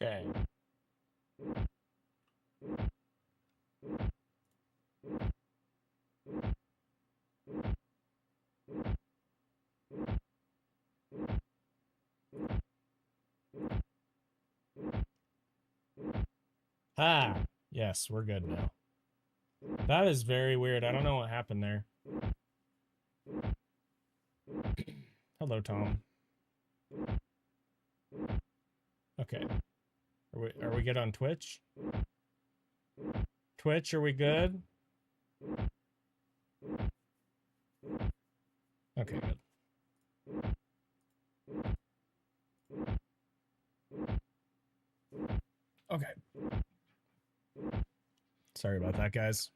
Okay. Ah, yes, we're good now. That is very weird. I don't know what happened there. Hello, Tom. Okay. Are we good on Twitch? Twitch, are we good? Okay, good. Okay. Sorry about that, guys.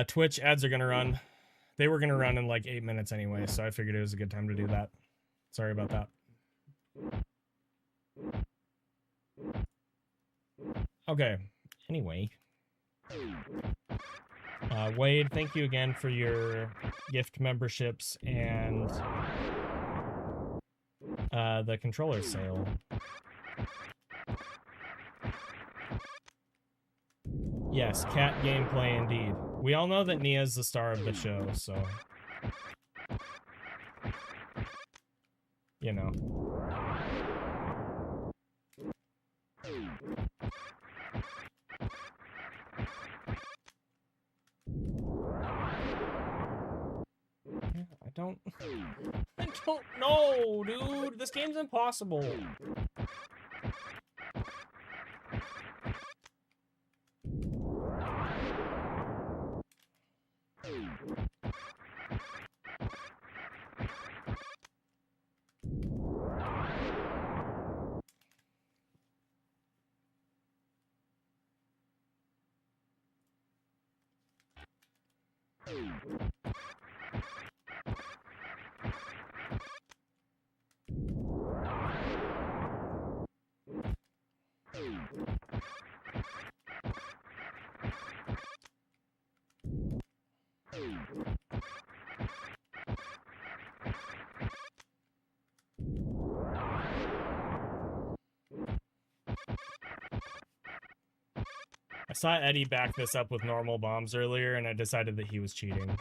Twitch ads are gonna run. They were gonna run in like 8 minutes anyway, so I figured it was a good time to do that. Sorry about that. Okay. Anyway. Wade, thank you again for your gift memberships and the controller sale. Yes, cat gameplay indeed. We all know that Nia's the star of the show, so... You know. I don't know, dude. This game's impossible. I saw Eddie back this up with normal bombs earlier, and I decided that he was cheating.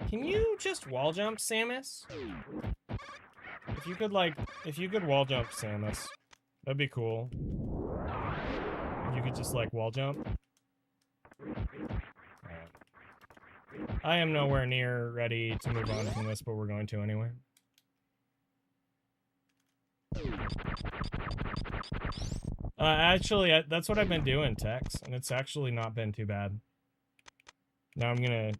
Can you just wall jump, Samus? If you could wall jump Samus, that'd be cool. You could just, like, wall jump. Alright. I am nowhere near ready to move on from this, but we're going to anyway. Actually, that's what I've been doing, Tex, and it's actually not been too bad. Now I'm gonna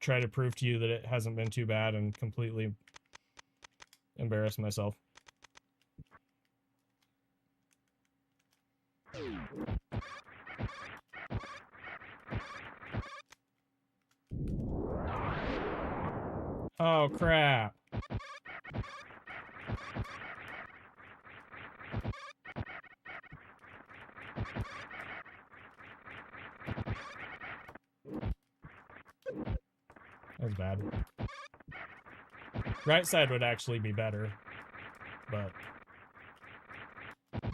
try to prove to you that it hasn't been too bad and completely embarrass myself. Oh, crap. That was bad. Right side would actually be better, but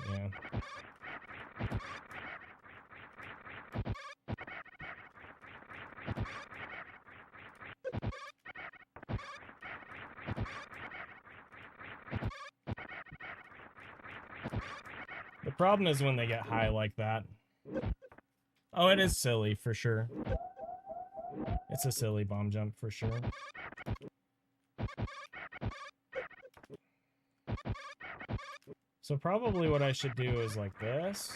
yeah. The problem is when they get high like that. Oh, it is silly for sure. It's a silly bomb jump for sure. So probably what I should do is like this.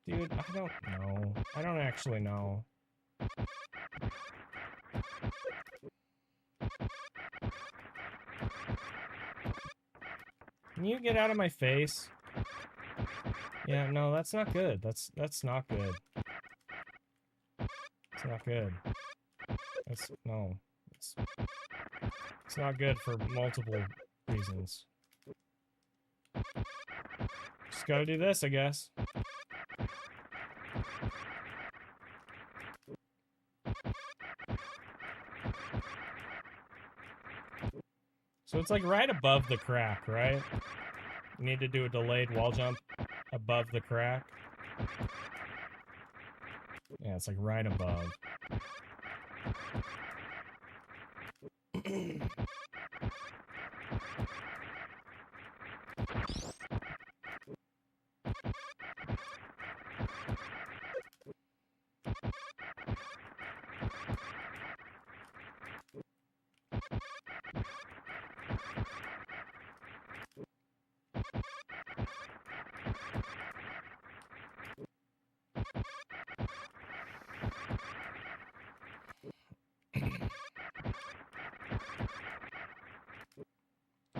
Dude, I don't know. I don't actually know. Can you get out of my face? Yeah, no, that's not good. That's not good. It's not good. No. It's not good for multiple reasons. Just gotta do this, I guess. So it's like right above the crack, right? You need to do a delayed wall jump above the crack. Yeah, it's like right above.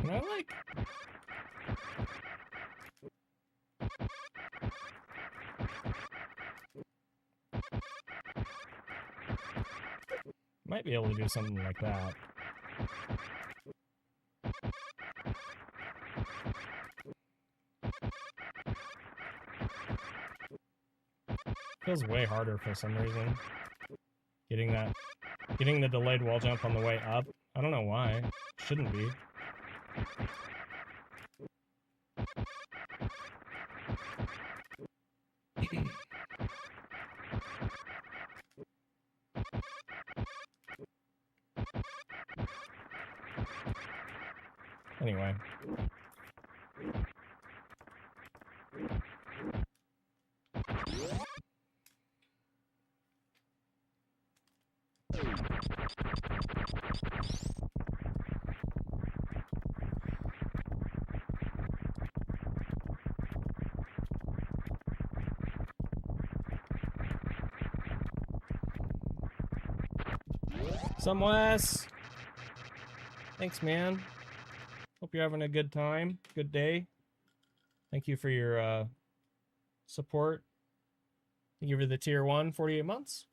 Can I, like... Might be able to do something like that. Feels way harder for some reason. Getting the delayed wall jump on the way up. I don't know why. Shouldn't be. Anyway. Some Wes. Thanks, man. Hope you're having a good time. Good day. Thank you for your support. Thank you for the tier 1, 48 months.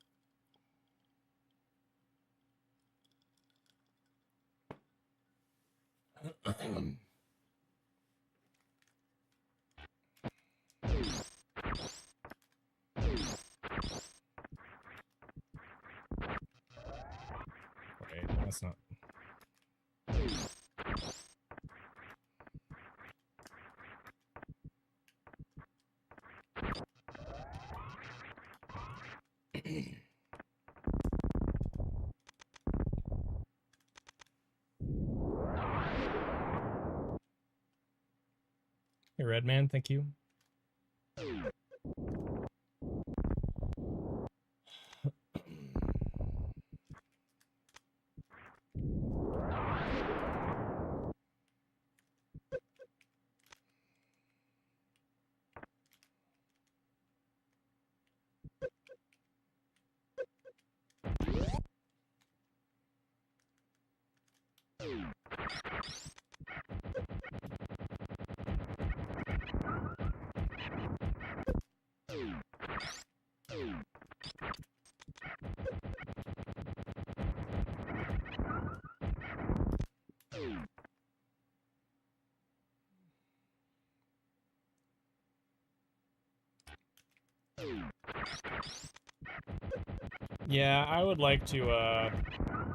Wait, that's not... Hey, Redman, thank you. Yeah, I would like to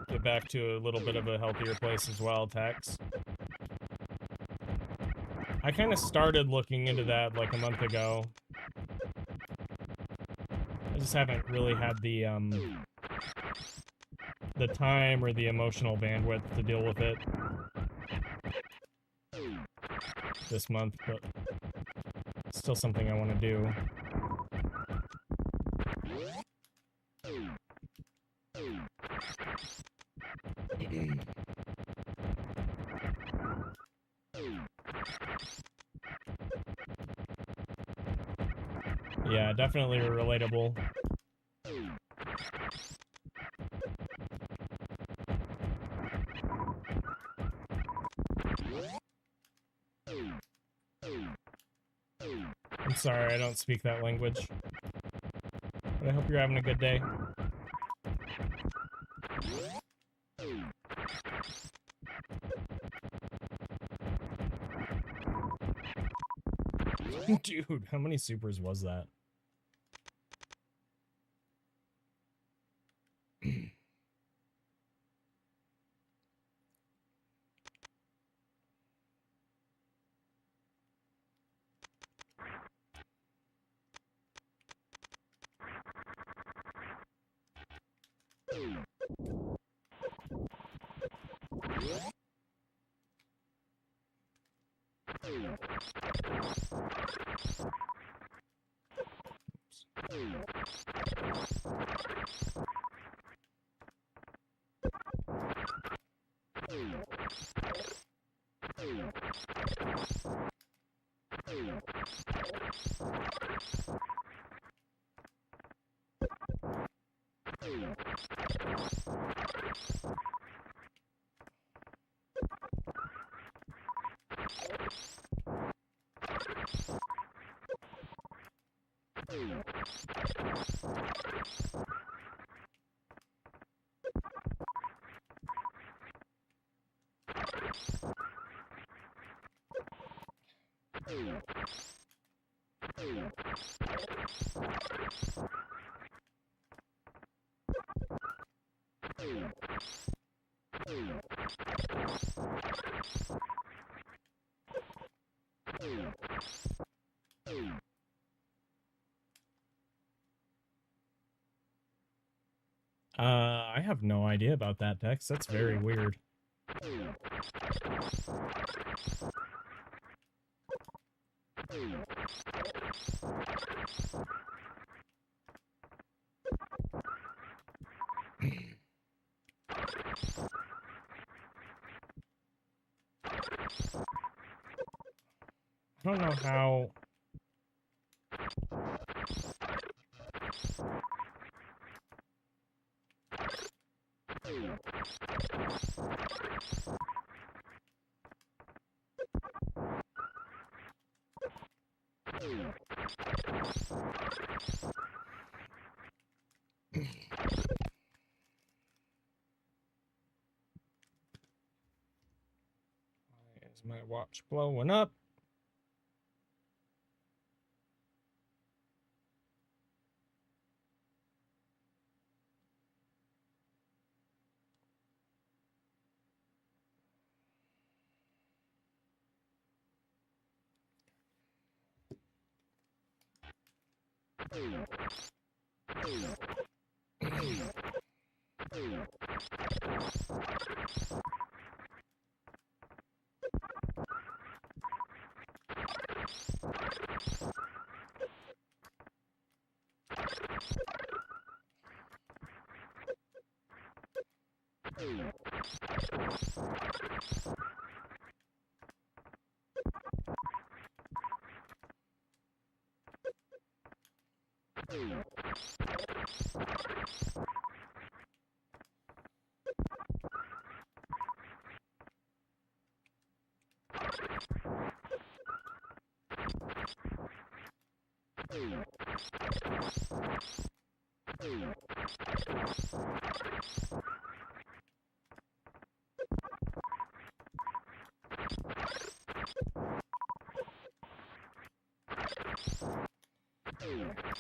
get back to a little bit of a healthier place as well, Tex. I kind of started looking into that like a month ago. I just haven't really had the time or the emotional bandwidth to deal with it this month, but it's still something I want to do. Yeah, definitely relatable. And sorry, I don't speak that language. But I hope you're having a good day. Dude, how many supers was that? I have no idea about that, Dex. That's very weird. I don't know how... Why is my watch blowing up?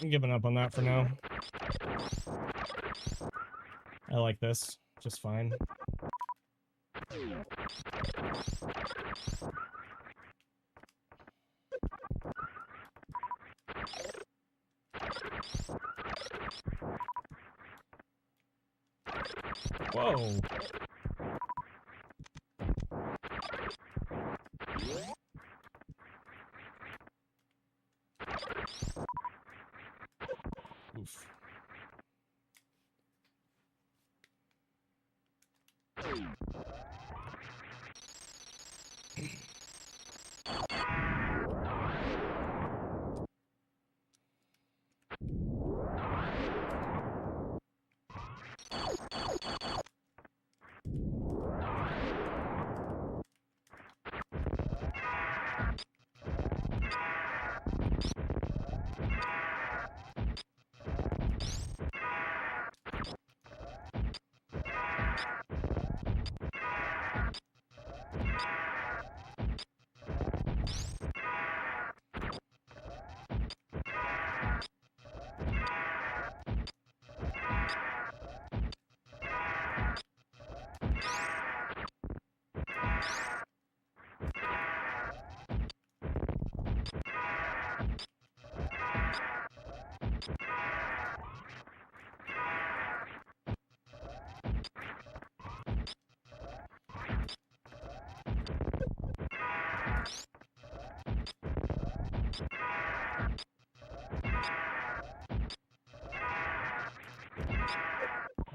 I'm giving up on that for now. I like this just fine. Whoa. Oof.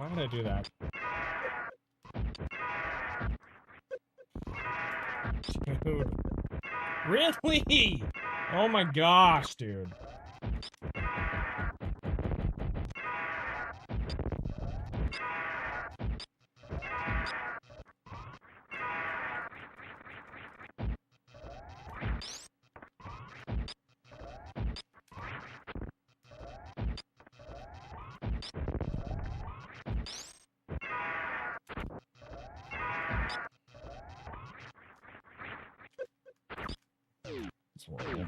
Why would I do that? Dude. Really? Oh my gosh, dude. It's horrible.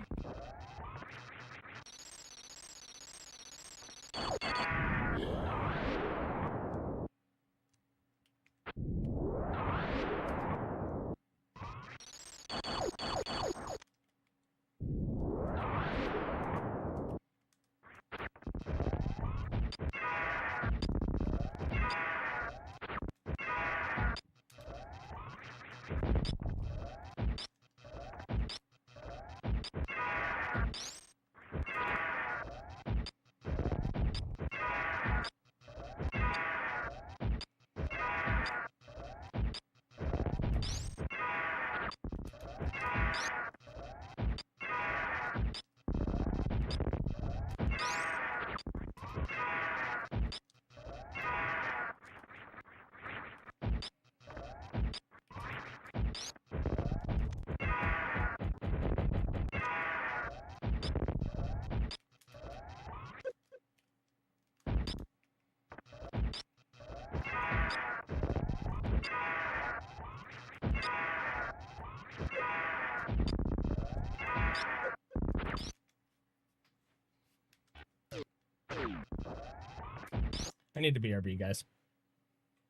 I need to BRB, guys.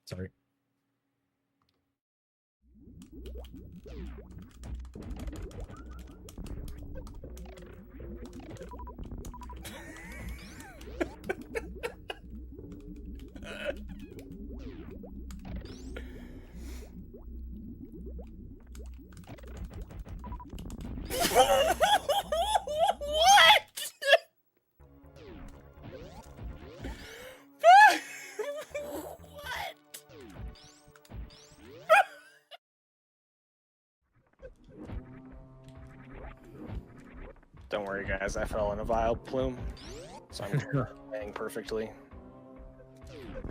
Sorry. Don't worry, guys. I fell in a vile plume, so I'm playing perfectly.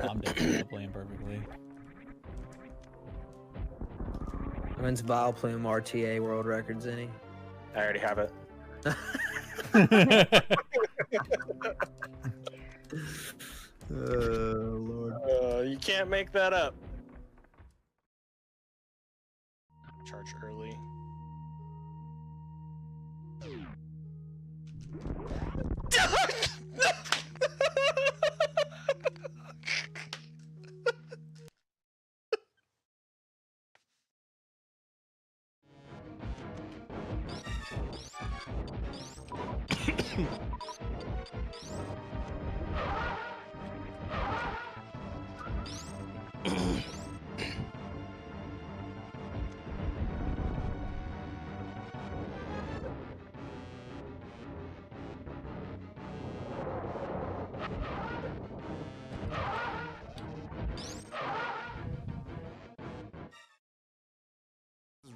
I'm definitely not playing perfectly. When's Vile Plume RTA World Records any? I already have it. Lord. You can't make that up. Charge early.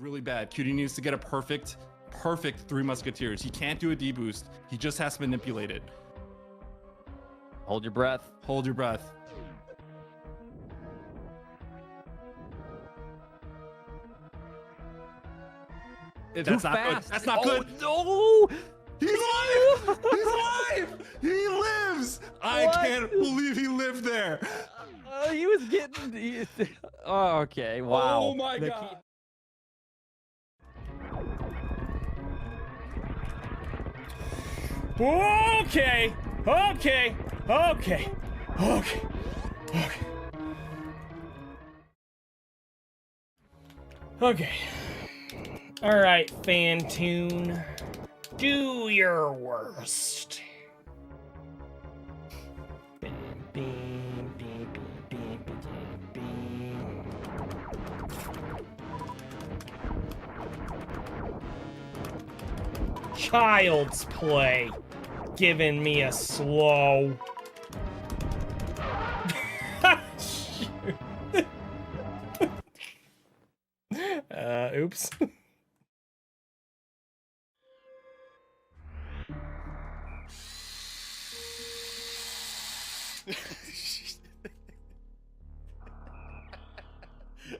Really bad. Cutie needs to get a perfect Three Musketeers. He can't do a deboost. He just has to manipulate it. Hold your breath. Hold your breath. That's not good. That's not good. No! He's alive! He's alive! He lives! I can't believe he lived there. He was getting. Oh, okay. Wow. Oh my god. Okay. Okay. Okay. Okay. Okay. Okay. All right, Fantune. Do your worst. Bing, bing, bing, bing, bing, bing, bing. Child's play. Giving me a slow. Oops.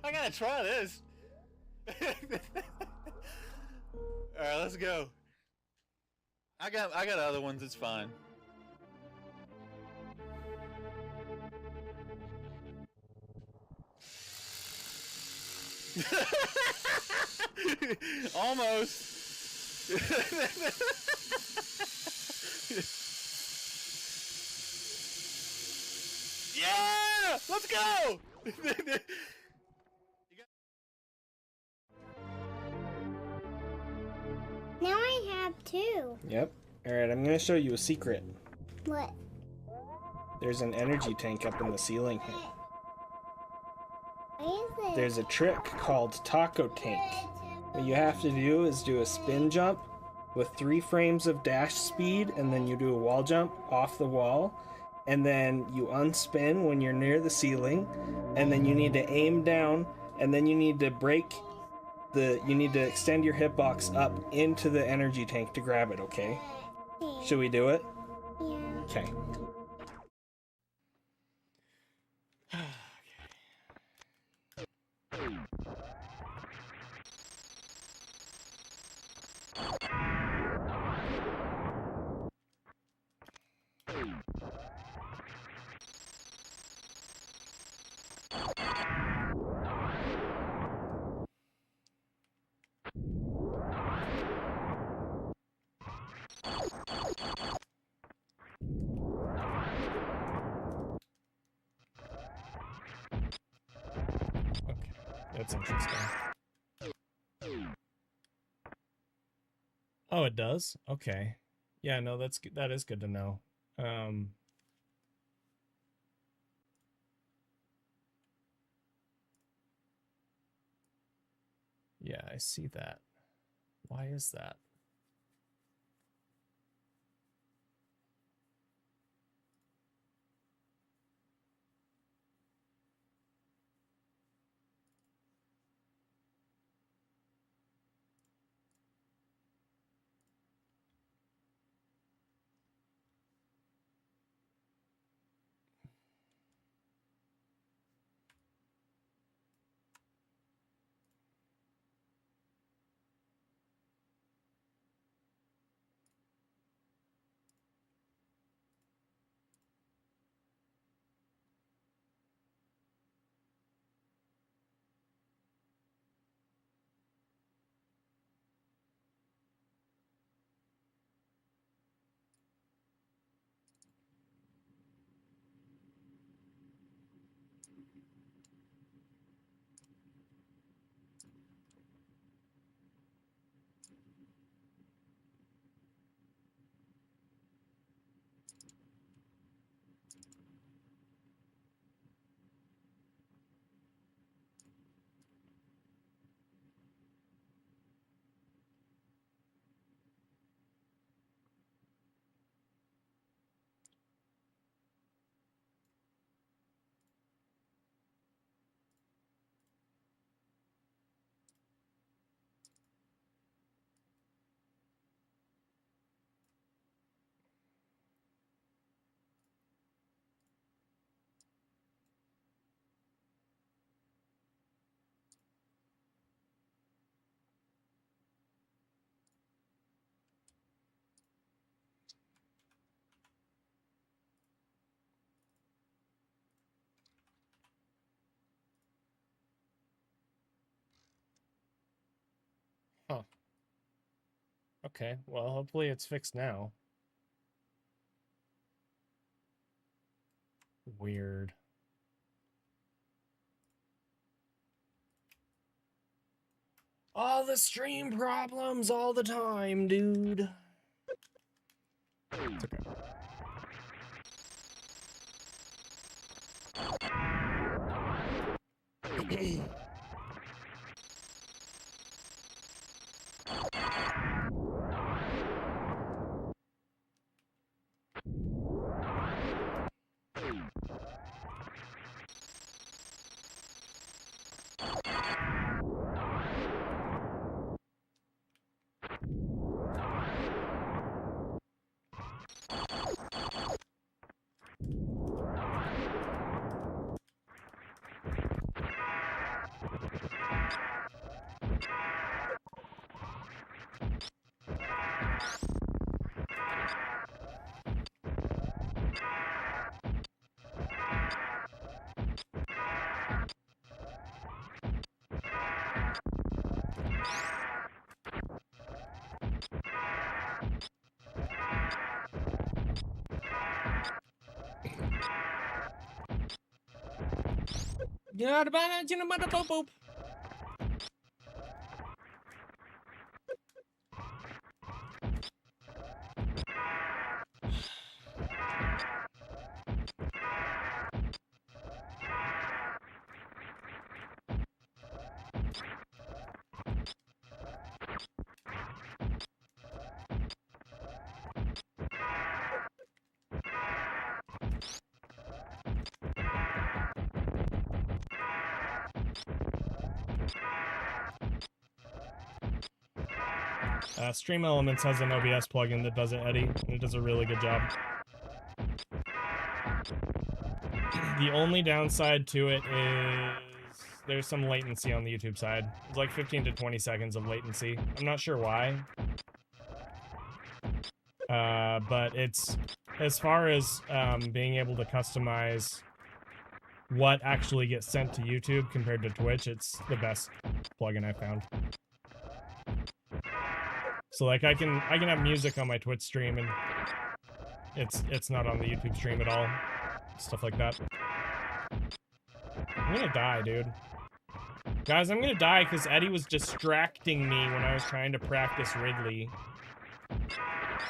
I gotta try this. All right, let's go. I got other ones. It's fine. Almost. Yeah! Let's go! Now I have two. Yep. Alright, I'm gonna show you a secret. What? There's an energy tank up in the ceiling here. What is it? There's a trick called Taco Tank. What you have to do is do a spin jump with 3 frames of dash speed, and then you do a wall jump off the wall, and then you unspin when you're near the ceiling, and then you need to aim down, and then you need to you need to extend your hitbox up into the energy tank to grab it, okay? Should we do it? Yeah. Okay. Okay, that's interesting. Oh, it does? Okay. Yeah, no, that is good to know. Yeah, I see that. Why is that? Huh. Okay, well, hopefully it's fixed now. Weird. All the stream problems all the time, dude. It's okay. Stream Elements has an OBS plugin that does it, Eddie, and it does a really good job. The only downside to it is there's some latency on the YouTube side. It's like 15 to 20 seconds of latency. I'm not sure why. But it's, as far as being able to customize what actually gets sent to YouTube compared to Twitch, it's the best plugin I've found. So like I can have music on my Twitch stream and it's not on the YouTube stream at all. Stuff like that. I'm gonna die, dude. Guys, I'm gonna die because Eddie was distracting me when I was trying to practice Ridley.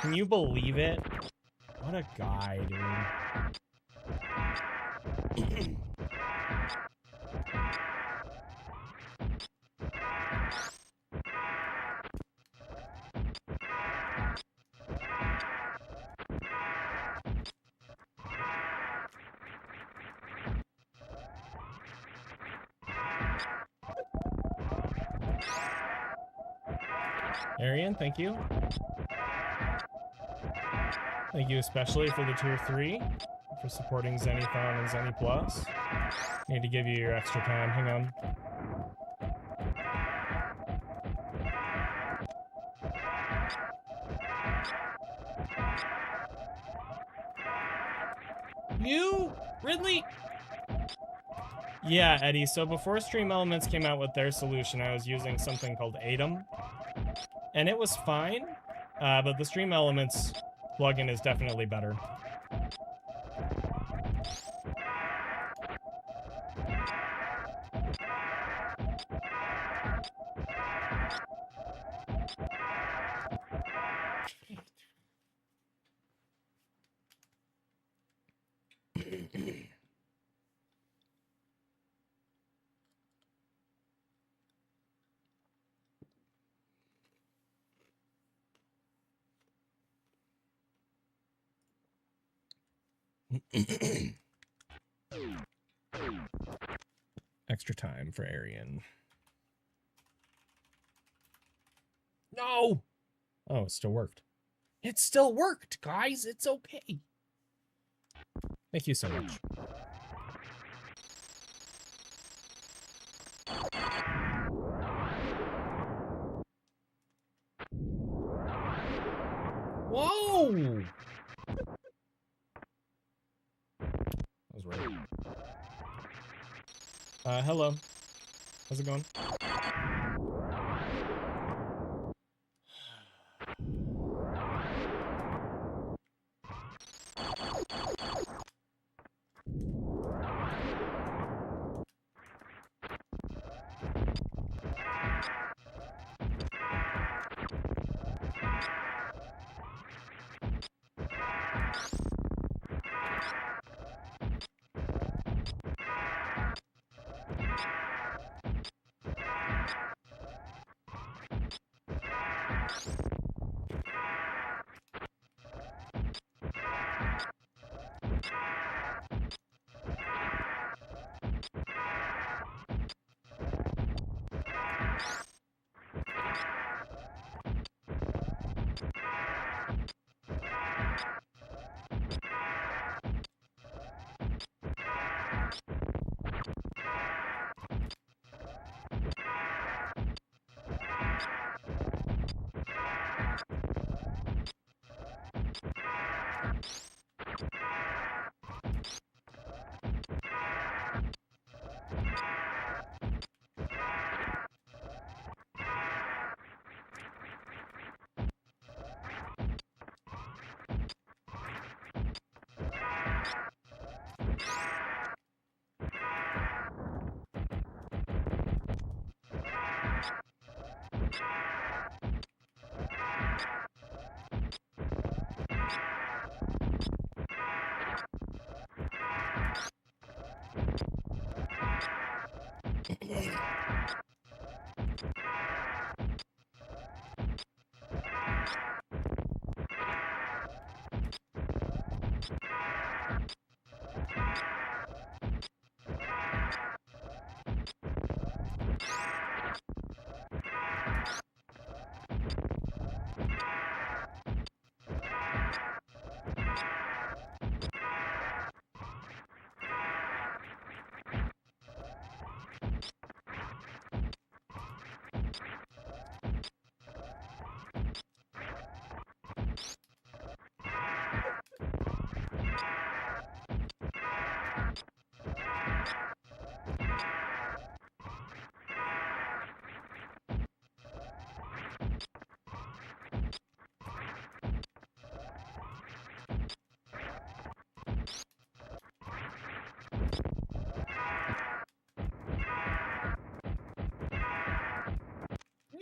Can you believe it? What a guy, dude. Arian, thank you. Thank you especially for the tier 3, for supporting Zenithon and Zenny Plus. Need to give you your extra time, hang on. You? Ridley? Yeah, Eddie, so before Stream Elements came out with their solution, I was using something called Atom. And it was fine, but the Stream Elements plugin is definitely better. Extra time for Arian. No! Oh, it still worked. It still worked, guys! It's okay. Thank you so much. Whoa! That was right. Hello. How's it going?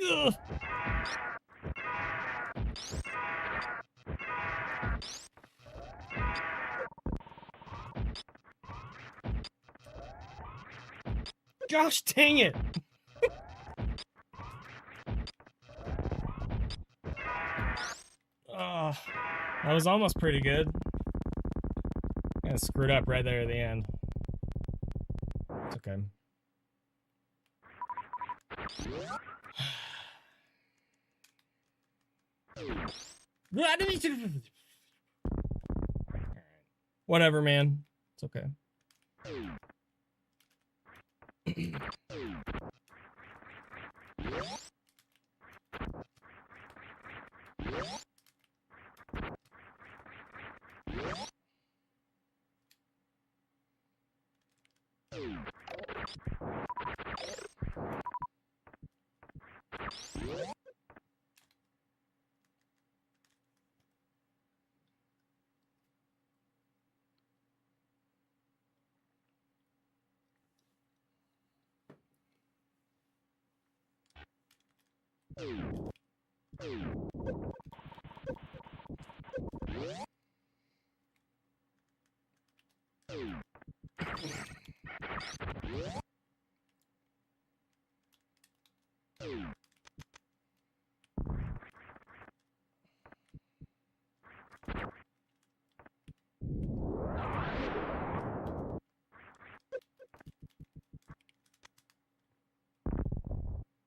Ugh. Gosh dang it! Oh, that was almost pretty good. I screwed up right there at the end. It's okay. Whatever, man. It's okay.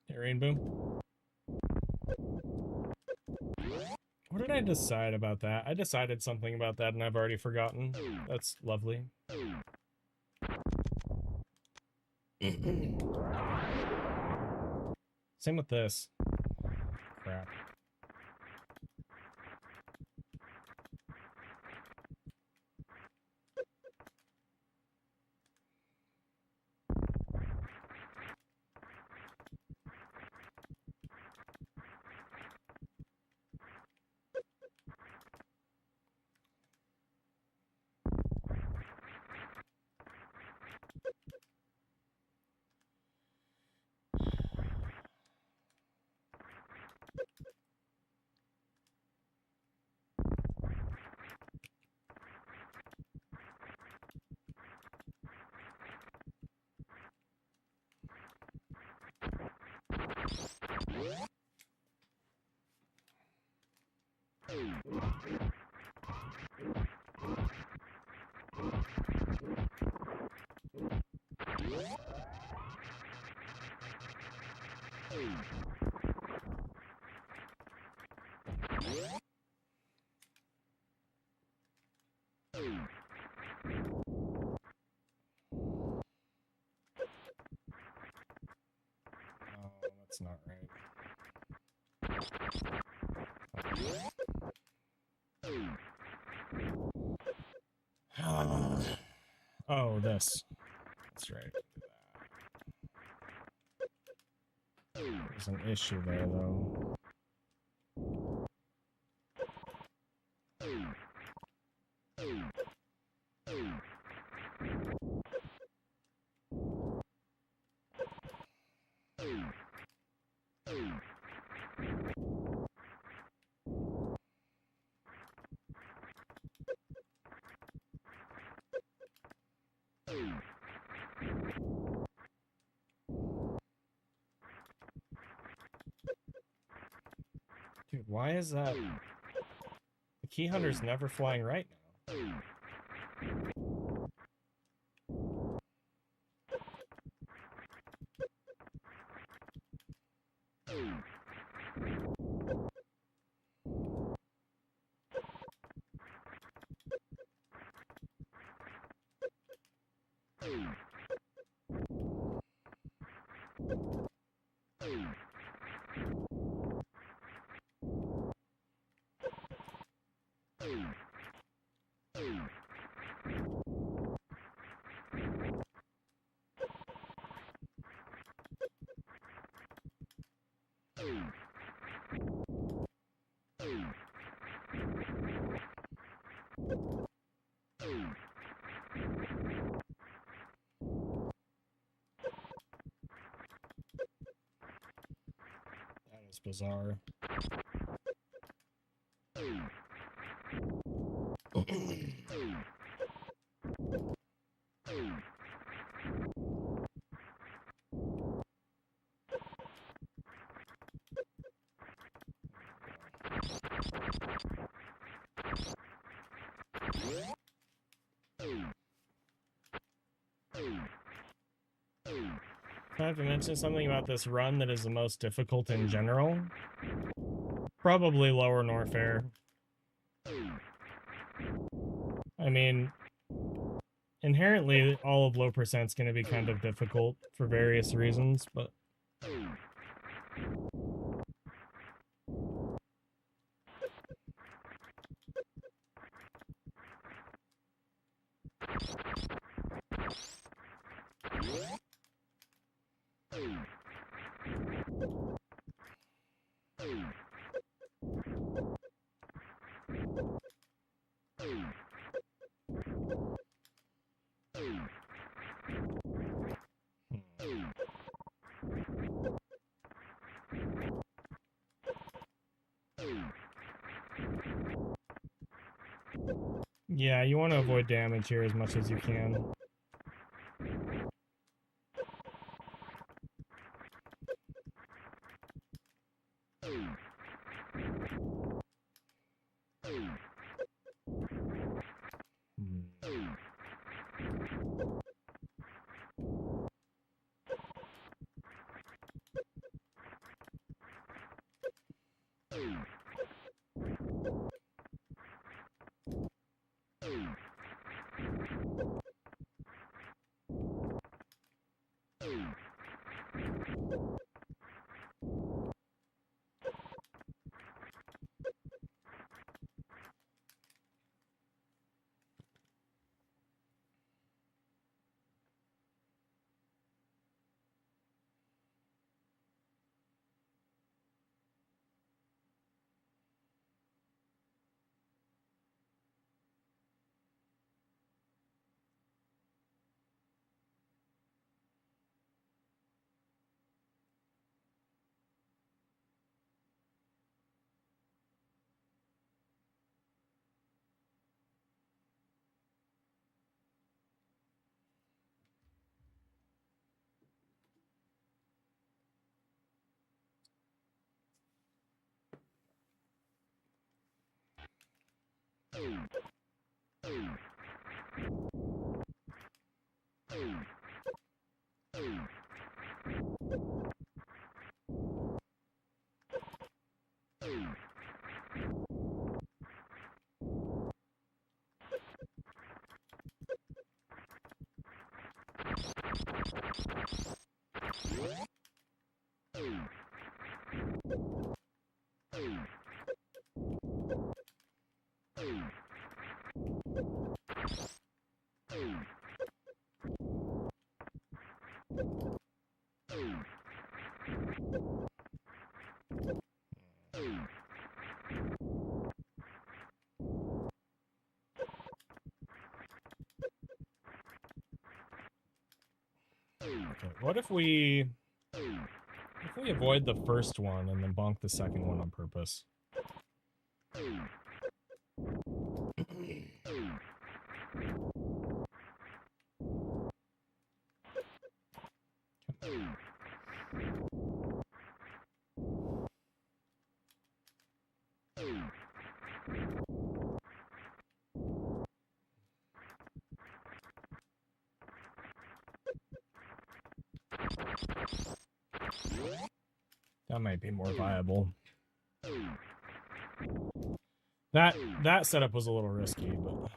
Hey, Rainbow. What did I decide about that? I decided something about that and I've already forgotten. That's lovely. Same with this. Crap. Oh, that's not right. Oh, this. That's right. There's an issue there, though. Dude, why is that? The key hunter's never flying right now. That is bizarre. I have to mention something about this run that is the most difficult in general. Probably lower Norfair. I mean, inherently, all of low percent's going to be kind of difficult for various reasons, but yeah, you want to avoid damage here as much as you can. Okay, what if we avoid the first one and then bonk the second one on purpose? That might be more viable. That setup was a little risky, but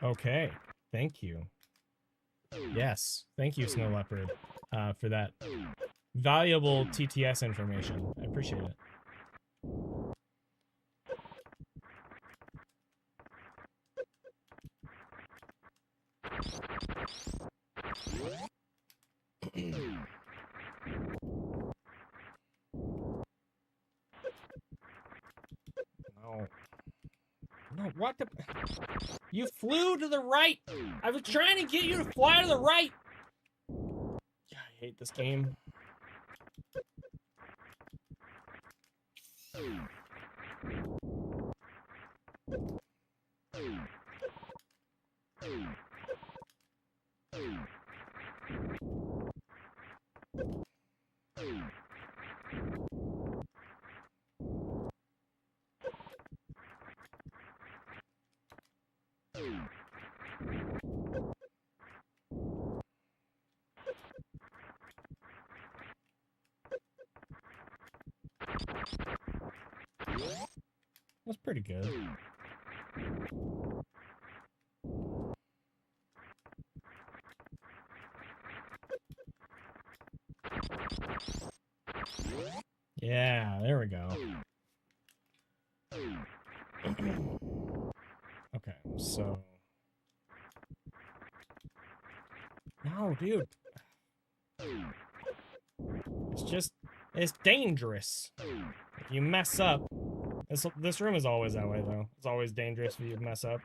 Okay, thank you. Yes, thank you, Snow Leopard, for that valuable TTS information. I appreciate it. No. No, what the? You flew to the right! I was trying to get you to fly to the right! Yeah, I hate this game. That's pretty good. Yeah, there we go. Okay, so... No, dude. It's just... It's dangerous. If you mess up... This room is always that way, though. It's always dangerous if you mess up.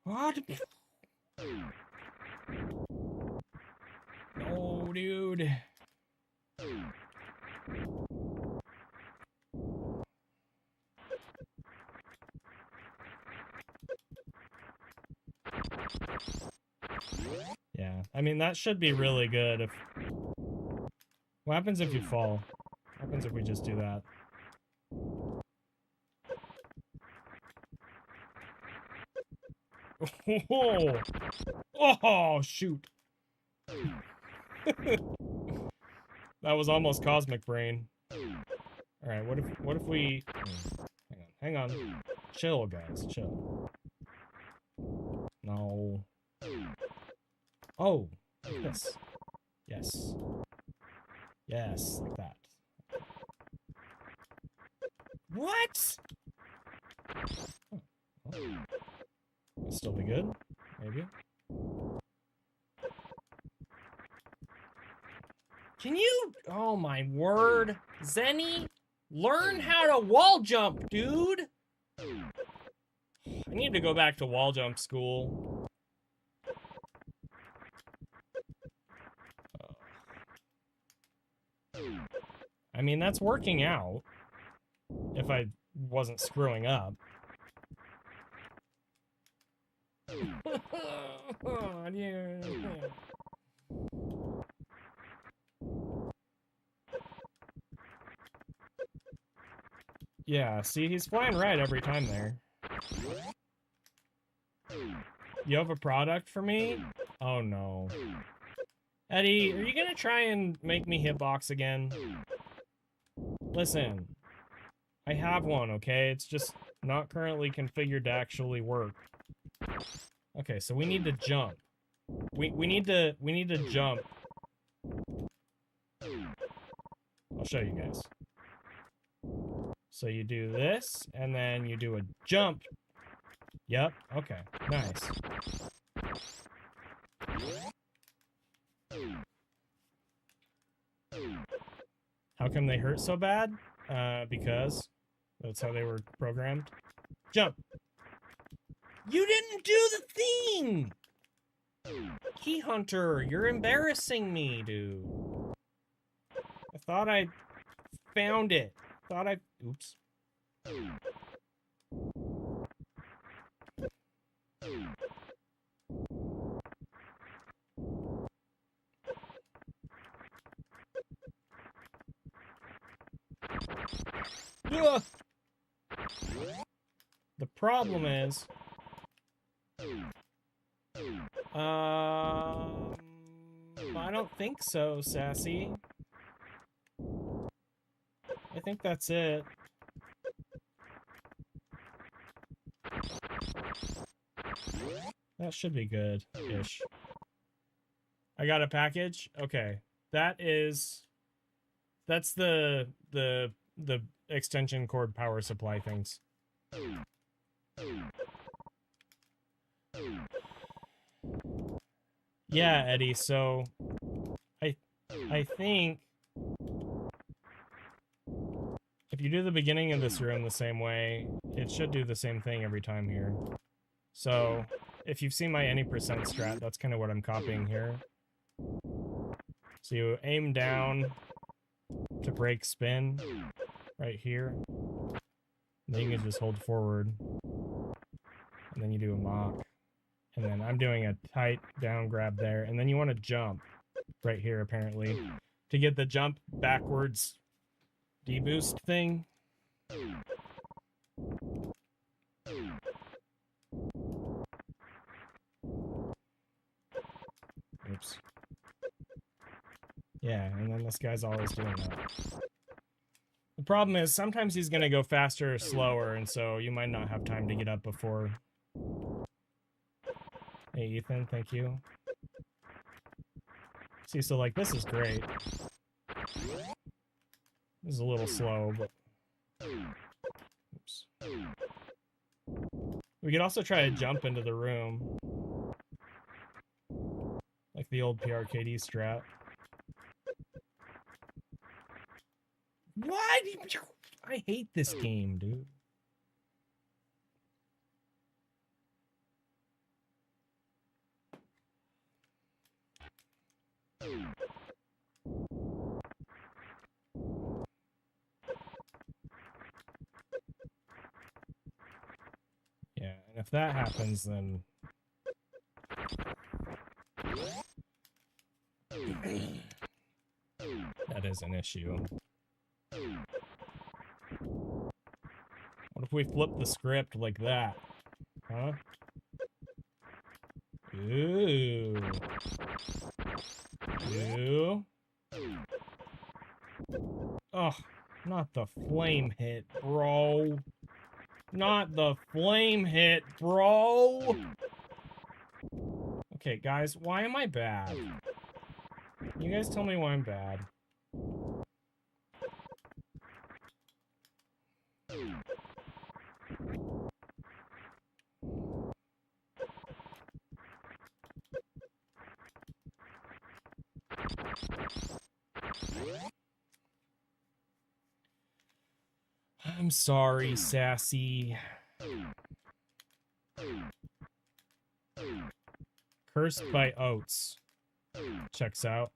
What? No, dude. Yeah, I mean, that should be really good if... What happens if you fall? What happens if we just do that? Oh, oh shoot. That was almost Cosmic Brain. Alright, what if we... Hang on. Chill, guys, chill. No. Oh, like this. Yes. Yes, like that. What? Oh. Well, still be good, maybe. Can you? Oh my word, Zenny, learn how to wall jump, dude. I need to go back to wall jump school. I mean, that's working out. If I wasn't screwing up. Yeah, see, he's flying right every time there. You have a product for me? Oh no. Eddie, are you gonna try and make me hitbox again? Listen, I have one, okay? It's just not currently configured to actually work. Okay, so we need to jump. We need to jump. I'll show you guys. So you do this, and then you do a jump. Yep, okay, nice. How come they hurt so bad? Because that's how they were programmed. Jump! You didn't do the thing! Key Hunter, you're embarrassing me, dude. I thought I found it. Oops. Ugh. The problem is, I don't think so, Sassy. I think that's it. That should be good-ish. I got a package? Okay. That's the extension cord power supply things. Yeah, Eddie, so I think if you do the beginning of this room the same way, it should do the same thing every time here. So if you've seen my any percent strat, that's kind of what I'm copying here. So you aim down to break spin right here. And then you can just hold forward. And then you do a mock. And then I'm doing a tight down grab there. And then you want to jump right here, apparently, to get the jump backwards deboost thing. Oops. Yeah, and then this guy's always doing that. The problem is sometimes he's going to go faster or slower, and so you might not have time to get up before. Hey, Ethan, thank you. See, so like this is great. This is a little slow, but... Oops. We could also try to jump into the room. Like the old PRKD strat. What? I hate this game, dude. Yeah, and if that happens, then... that is an issue. What if we flip the script like that? Huh? Ooh. Ooh. Oh, not the flame hit, bro. Not the flame hit, bro. Okay, guys, why am I bad? You guys tell me why I'm bad. I'm sorry, Sassy. Cursed by Oats. Checks out.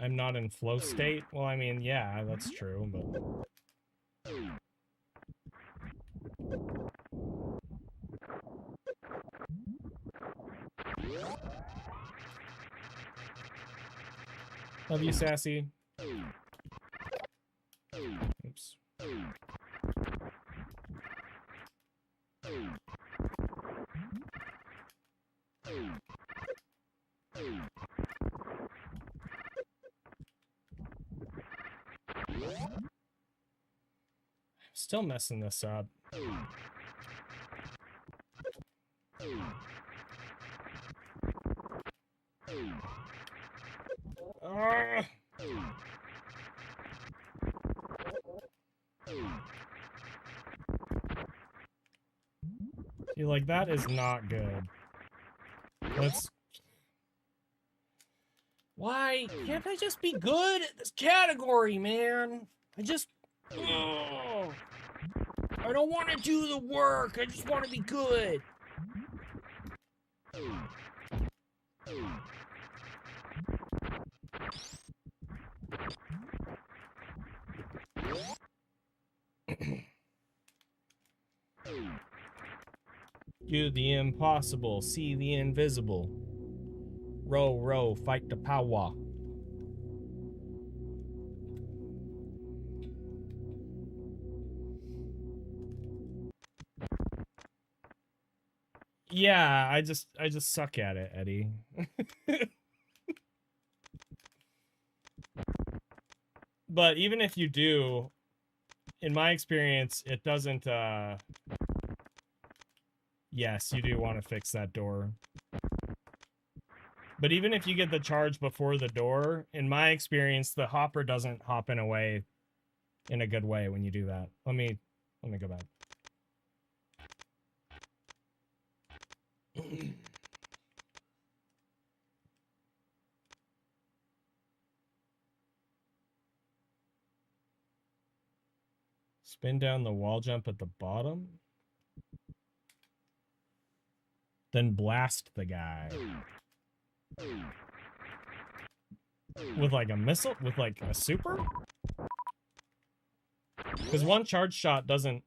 I'm not in flow state? Well, I mean, yeah, that's true, but... Love you, Sassy. Oops. Still messing this up. See, like, that is not good. Let's... Why can't I just be good at this category, man? I just... Oh, I don't want to do the work. I just want to be good. Do the impossible, see the invisible. Row, row, fight the power. Yeah, I just suck at it, Eddie. But even if you do, in my experience, it doesn't, yes, you do want to fix that door. But even if you get the charge before the door, in my experience, the hopper doesn't hop in a way, in a good way when you do that. Let me go back. Spin down the wall jump at the bottom. Then blast the guy. With like a missile? With like a super? Because one charge shot doesn't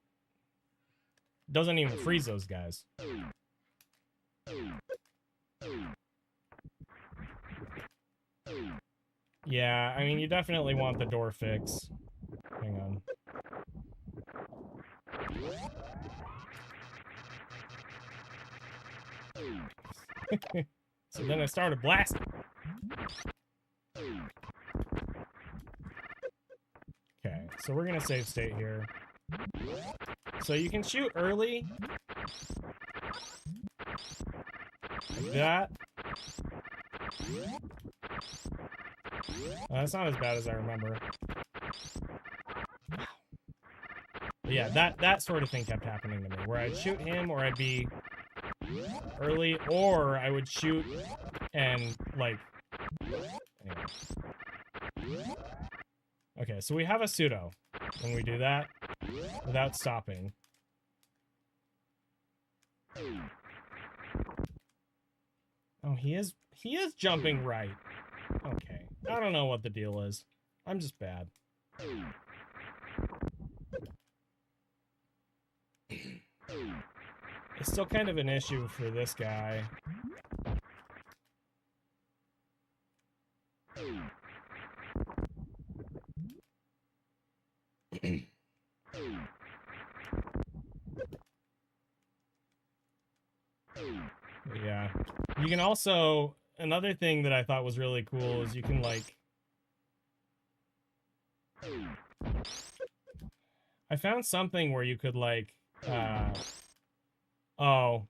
even freeze those guys. Yeah, I mean, you definitely want the door fix. Hang on. So then I started blasting. Okay, so we're gonna save state here. So you can shoot early. Like that. That's not as bad as I remember. But yeah, that sort of thing kept happening to me, where I'd shoot him, or I'd be early, or I would shoot and like. Anyway. Okay, so we have a pseudo when we do that without stopping. Oh, he is jumping right. Okay. I don't know what the deal is. I'm just bad. It's still kind of an issue for this guy. Yeah. You can also, another thing that I thought was really cool is you can like, I found something where you could like, oh,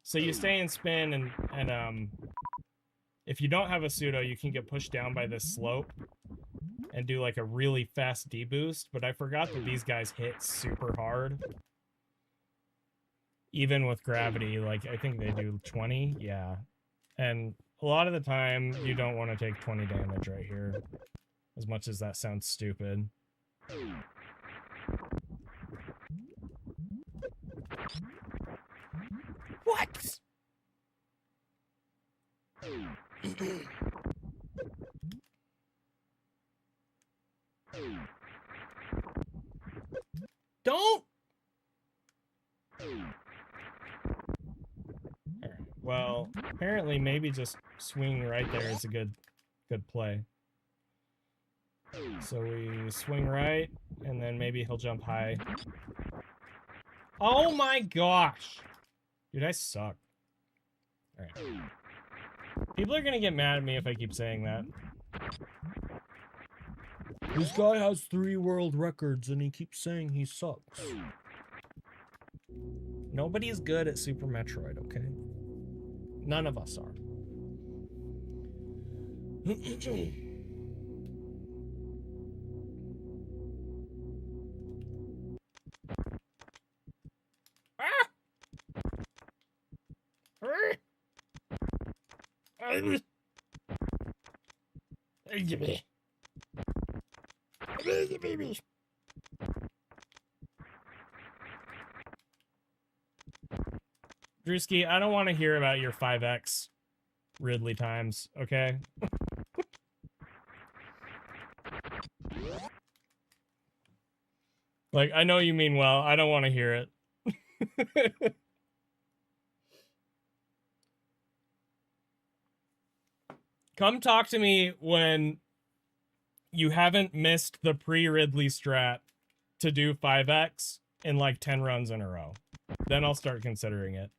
so you stay in spin and if you don't have a pseudo, you can get pushed down by this slope and do like a really fast deboost, but I forgot that these guys hit super hard. Even with gravity, like I think they do 20, yeah. And a lot of the time, you don't want to take 20 damage right here. As much as that sounds stupid. What? Don't! Alright, well, apparently maybe just swing right there is a good play. So we swing right, and then maybe he'll jump high. Oh my gosh! Dude, I suck. Alright. People are gonna get mad at me if I keep saying that. This guy has 3 world records and he keeps saying he sucks. Nobody's good at Super Metroid, okay? None of us are. Drewski, I don't want to hear about your 5x. Ridley times, okay? Like, I know you mean well. I don't want to hear it. Come talk to me when you haven't missed the pre-Ridley strat to do 5x in like 10 runs in a row. Then I'll start considering it.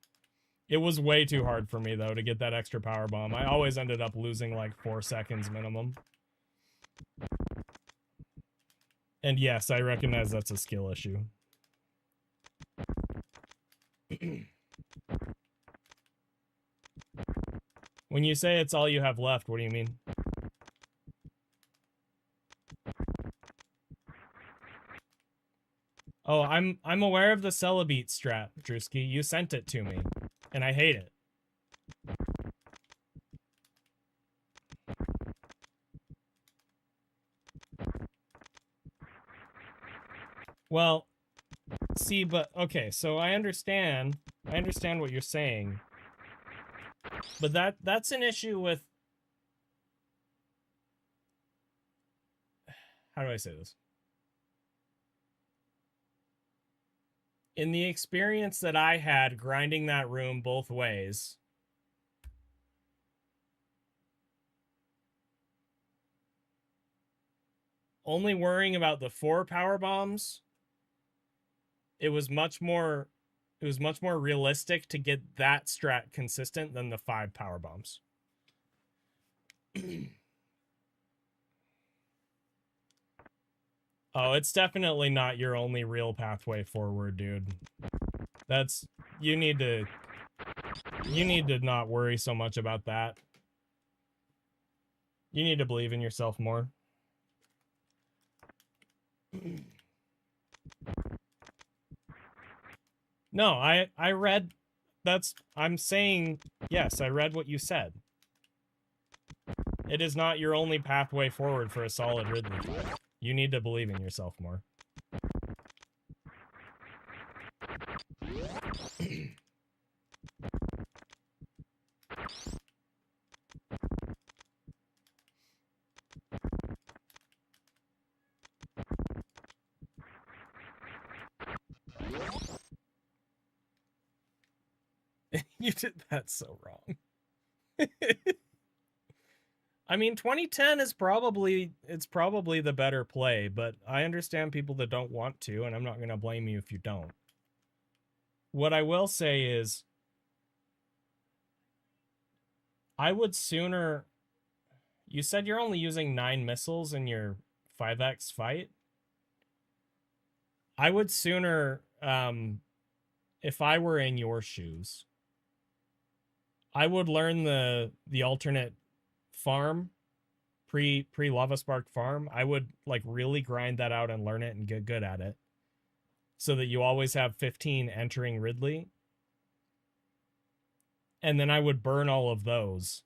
It was way too hard for me, though, to get that extra power bomb. I always ended up losing like 4 seconds minimum. And yes, I recognize that's a skill issue. When you say it's all you have left, what do you mean? Oh, I'm aware of the Celebeat strat, Drewski. You sent it to me, and I hate it. Well, see, but okay, so I understand what you're saying. But that's an issue with, how do I say this? In the experience that I had grinding that room both ways, only worrying about the 4 power bombs, it was much more realistic to get that strat consistent than the 5 power bombs. Oh, it's definitely not your only real pathway forward, dude. That's, you need to not worry so much about that. You need to believe in yourself more. No, I read, I'm saying, yes, I read what you said. It is not your only pathway forward for a solid Ridley fight. You need to believe in yourself more. You did that so wrong. I mean, 2010 is probably the better play, but I understand people that don't want to, and I'm not going to blame you if you don't. What I will say is, I would sooner... You said you're only using 9 missiles in your 5x fight? I would sooner, if I were in your shoes, I would learn the alternate farm, pre Lava Spark farm. I would like really grind that out and learn it and get good at it, so that you always have 15 entering Ridley. And then I would burn all of those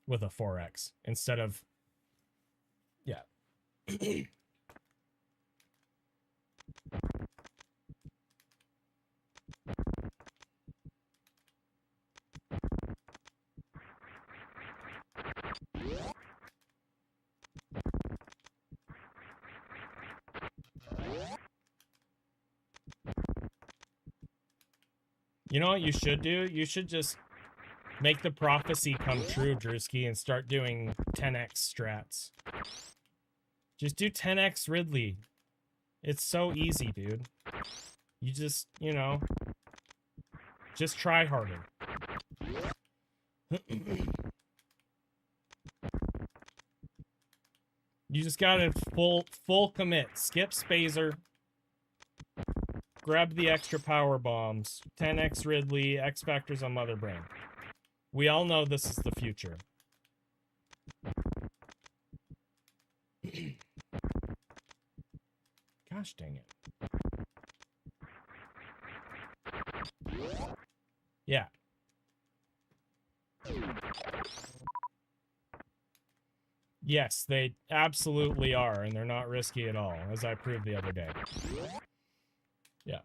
with a 4x instead of, yeah. You know what you should do? You should just make the prophecy come true, Drewski, and start doing 10x strats. Just do 10x Ridley. It's so easy, dude. You just, you know, just try harder. You just gotta full commit. Skip Spazer. Grab the extra power bombs. 10x Ridley, X Factors on Mother Brain. We all know this is the future. Gosh dang it. Yeah. Yes, they absolutely are, and they're not risky at all, as I proved the other day. Yeah.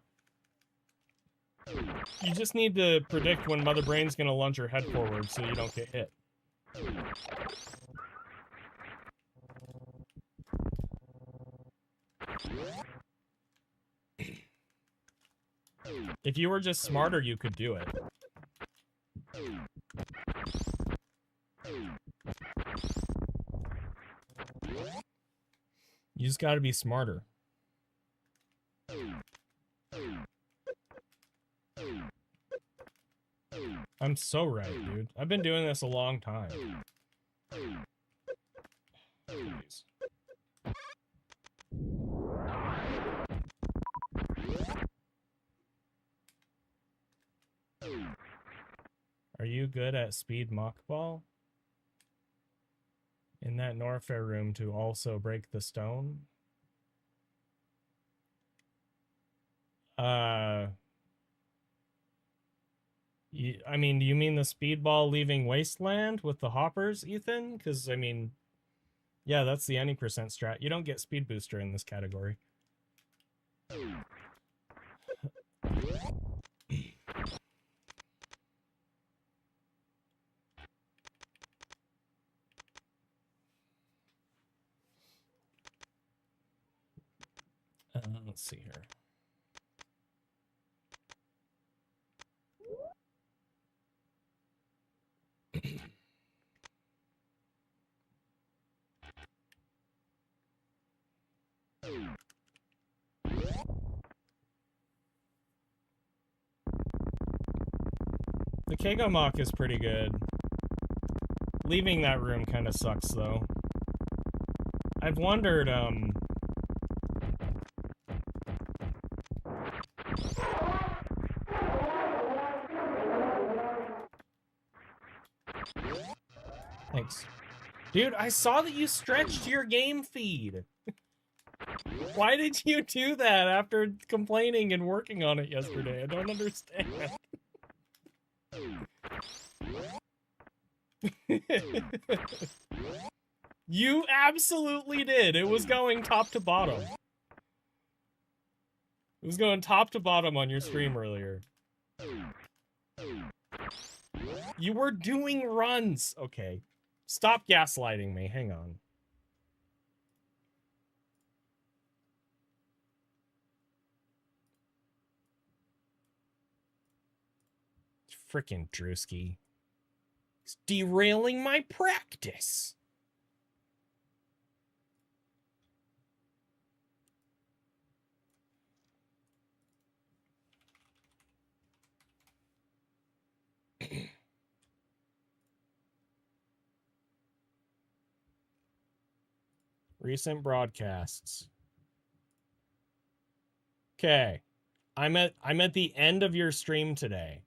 You just need to predict when Mother Brain's gonna lunge her head forward so you don't get hit. If you were just smarter, you could do it. You just gotta be smarter. I'm so right, dude. I've been doing this a long time. Please. Are you good at speed mockball? In that Norfair room to also break the stone? I mean, do you mean the speedball leaving Wasteland with the hoppers, Ethan? Because, I mean, yeah, that's the any percent strat. You don't get speed booster in this category. Let's see here. The Kego Mock is pretty good. Leaving that room kind of sucks, though. I've wondered, Thanks. Dude, I saw that you stretched your game feed. Why did you do that after complaining and working on it yesterday? I don't understand. You absolutely did. It was going top to bottom. It was going top to bottom on your stream earlier. You were doing runs. Okay. Stop gaslighting me. Hang on. Frickin' Drewski. He's derailing my practice. Recent broadcasts. Okay. I'm at the end of your stream today.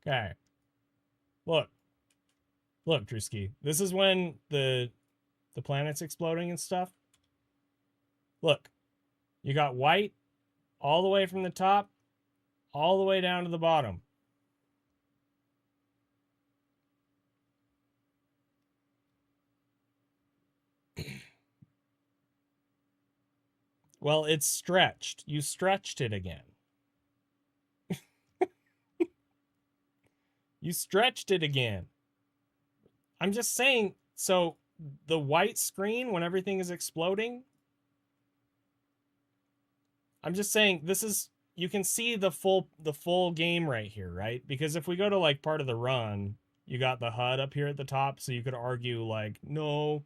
Okay. Look, Drewski. This is when the planet's exploding and stuff. Look. You got white all the way from the top all the way down to the bottom. Well, it's stretched. You stretched it again. You stretched it again. I'm just saying, so the white screen when everything is exploding, I'm just saying this is, you can see the full game right here, right? Because if we go to like part of the run, you got the HUD up here at the top, so you could argue like, no.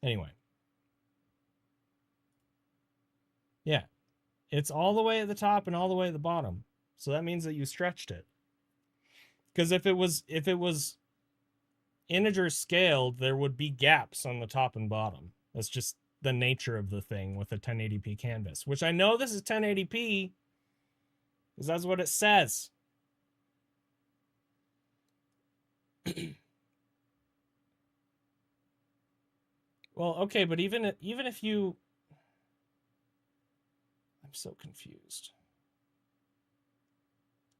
Anyway. Yeah. It's all the way at the top and all the way at the bottom. So that means that you stretched it. Because if it was integer scaled, there would be gaps on the top and bottom. That's just the nature of the thing with a 1080p canvas, which I know this is 1080p because that's what it says. Well, okay, but even if you... I'm so confused.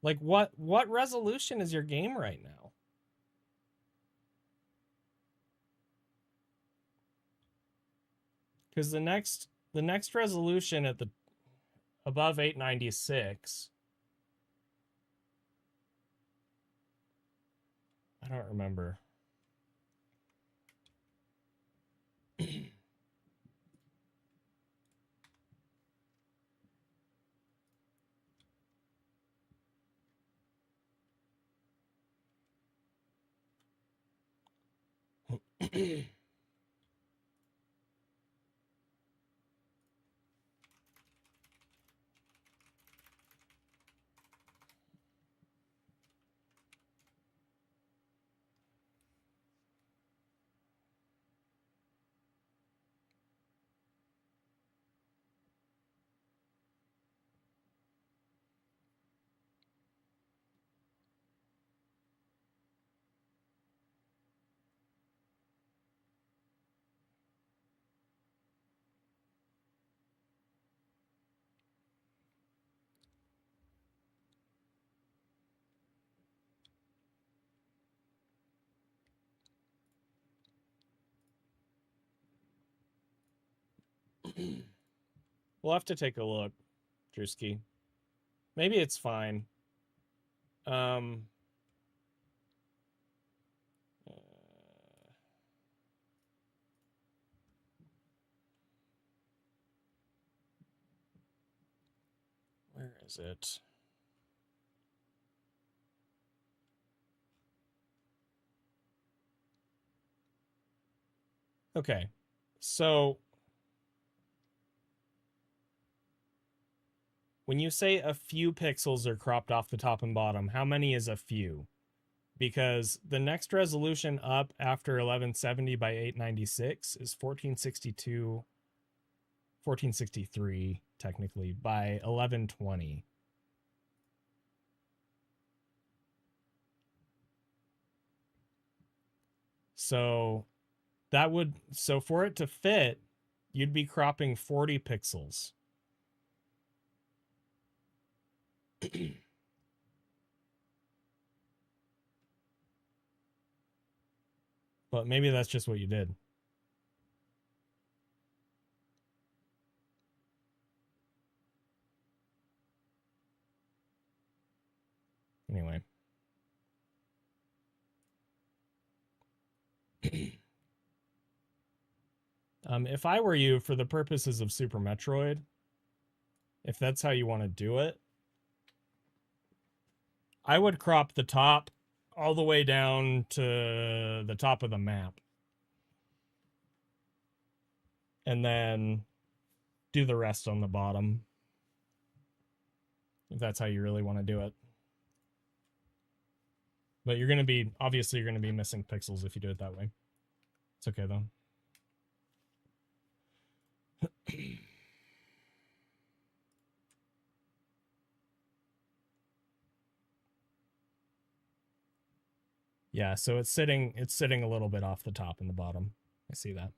Like, what resolution is your game right now? Because the next resolution at the above 896, I don't remember. We'll have to take a look, Drewski. Maybe it's fine. Where is it? Okay, so when you say a few pixels are cropped off the top and bottom, how many is a few? Because the next resolution up after 1170 by 896 is 1463 technically by 1120. So for it to fit, you'd be cropping 40 pixels. But maybe that's just what you did. Anyway. If I were you, for the purposes of Super Metroid, if that's how you want to do it, I would crop the top all the way down to the top of the map. And then do the rest on the bottom. If that's how you really want to do it. But you're going to be, obviously you're going to be missing pixels if you do it that way. It's okay though. Yeah, so it's sitting a little bit off the top and the bottom. I see that.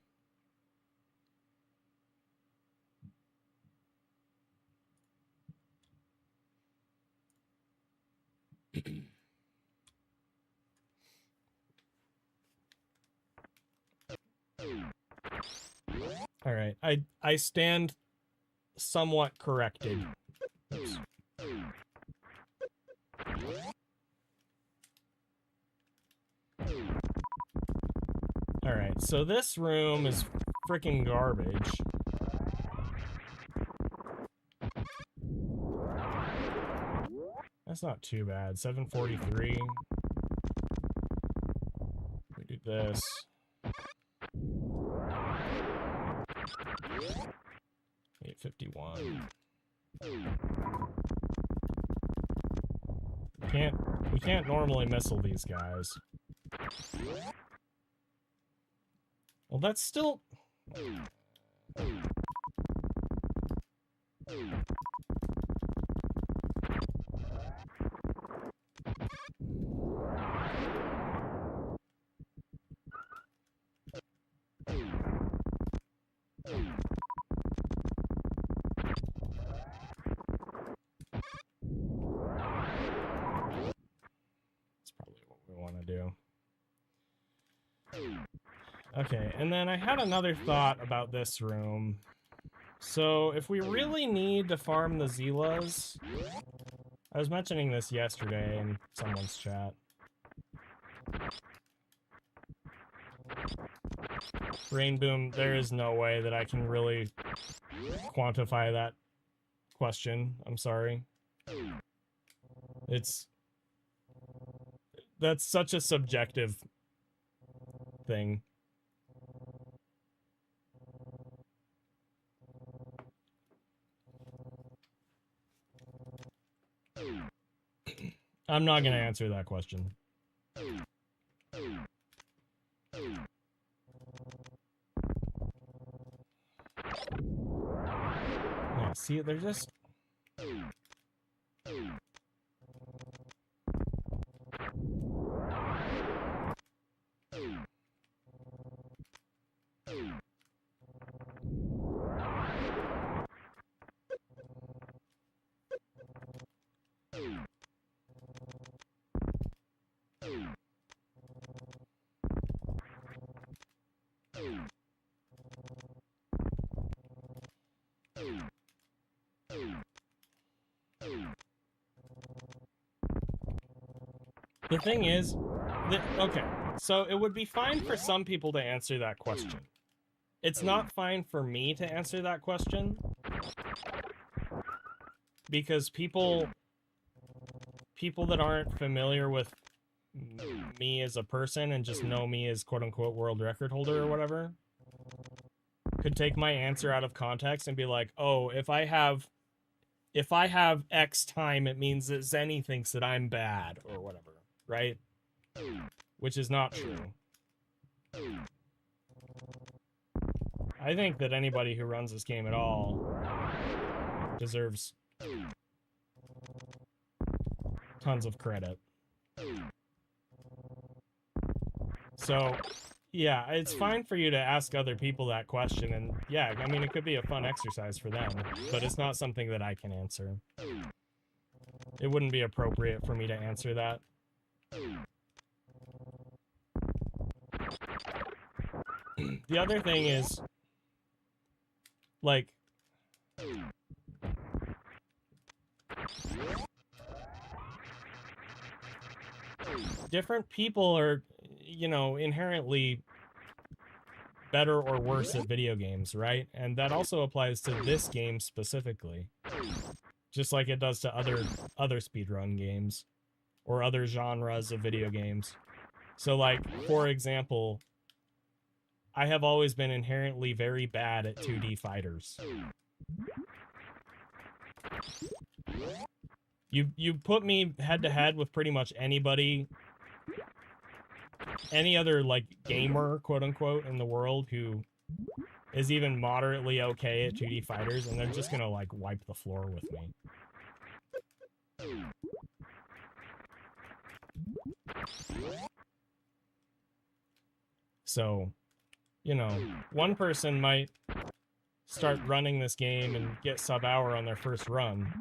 All right, I stand somewhat corrected. Oops. All right, so this room is freaking garbage. That's not too bad. 743. We do this. 851. We can't normally missile these guys. Well, that's still... Okay, and then I had another thought about this room. So if we really need to farm the Zeelas, I was mentioning this yesterday in someone's chat. Rainboom, there is no way that I can really quantify that question. I'm sorry. That's such a subjective thing. I'm not going to answer that question. Yeah, see, they're just... The thing is, okay, so it would be fine for some people to answer that question. It's not fine for me to answer that question because people that aren't familiar with me as a person and just know me as quote-unquote world record holder or whatever could take my answer out of context and be like, oh, if I have X time, it means that Zenny thinks that I'm bad or whatever. Right? Which is not true. I think that anybody who runs this game at all deserves tons of credit. So, yeah, it's fine for you to ask other people that question, and yeah, I mean, it could be a fun exercise for them, but it's not something that I can answer. It wouldn't be appropriate for me to answer that. The other thing is, like, different people are, you know, inherently better or worse at video games, right? And that also applies to this game specifically, just like it does to other speedrun games or other genres of video games. So, like, for example, I have always been inherently very bad at 2D fighters. You put me head to head with pretty much anybody, any other, like, gamer, quote unquote, in the world who is even moderately okay at 2D fighters, and they're just gonna, like, wipe the floor with me. So, you know, one person might start running this game and get sub-hour on their first run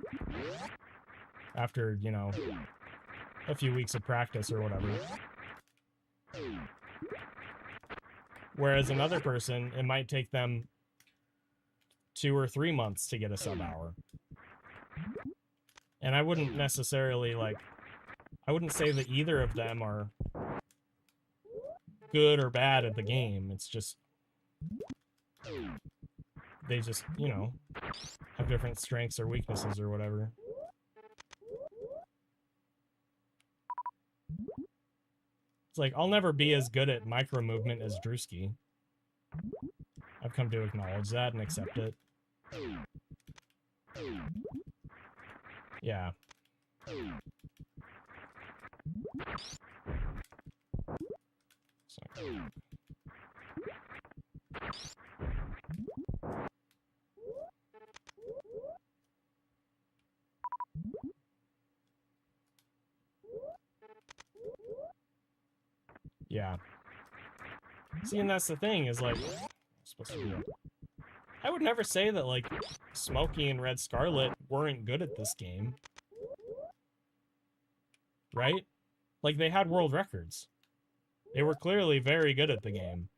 after, you know, a few weeks of practice or whatever. Whereas another person, it might take them 2 or 3 months to get a sub-hour. And I wouldn't necessarily, like, I wouldn't say that either of them are good or bad at the game. It's just, they just, you know, have different strengths or weaknesses or whatever. It's like, I'll never be as good at micro movement as Drewski. I've come to acknowledge that and accept it. Yeah. So. Yeah. See, and that's the thing, is like, supposed to be like, I would never say that, like, Smokey and Red Scarlet weren't good at this game. Right? Like, they had world records. They were clearly very good at the game.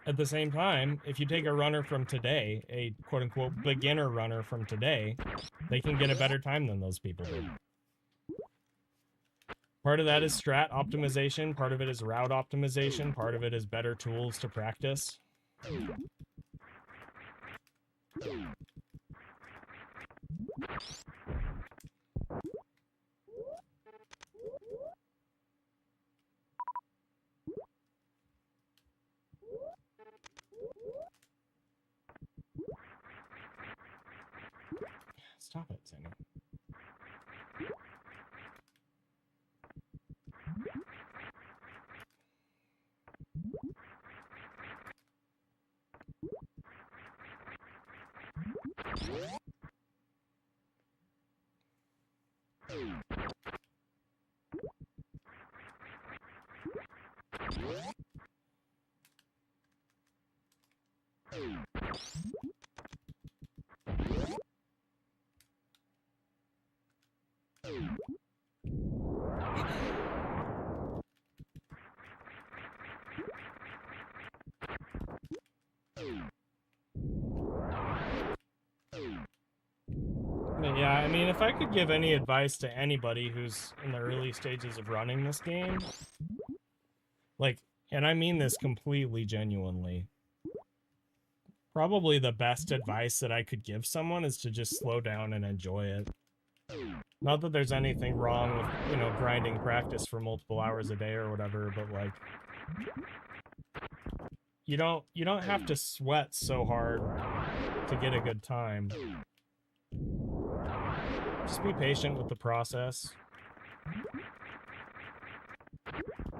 At the same time, if you take a runner from today, a quote-unquote beginner runner from today, they can get a better time than those people did. Part of that is strat optimization, part of it is route optimization, part of it is better tools to practice. Stop it, Sammy. Yeah, I mean, if I could give any advice to anybody who's in the early stages of running this game, like, and I mean this completely genuinely, probably the best advice that I could give someone is to just slow down and enjoy it. Not that there's anything wrong with, you know, grinding practice for multiple hours a day or whatever, but like, you don't have to sweat so hard to get a good time. Just be patient with the process.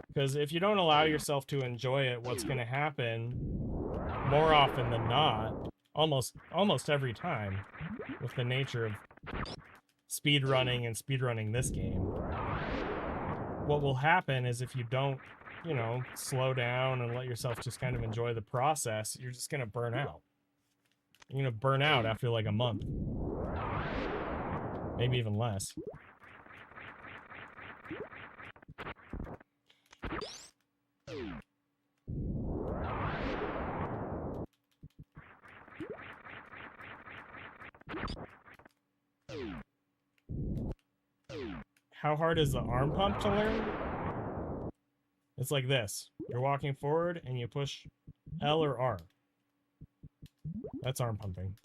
Because if you don't allow yourself to enjoy it, what's going to happen more often than not, almost every time, with the nature of speedrunning and speedrunning this game, what will happen is if you don't, you know, slow down and let yourself just kind of enjoy the process, you're just going to burn out. You're going to burn out after like a month. Maybe even less. How hard is the arm pump to learn? It's like this. You're walking forward and you push L or R. That's arm pumping.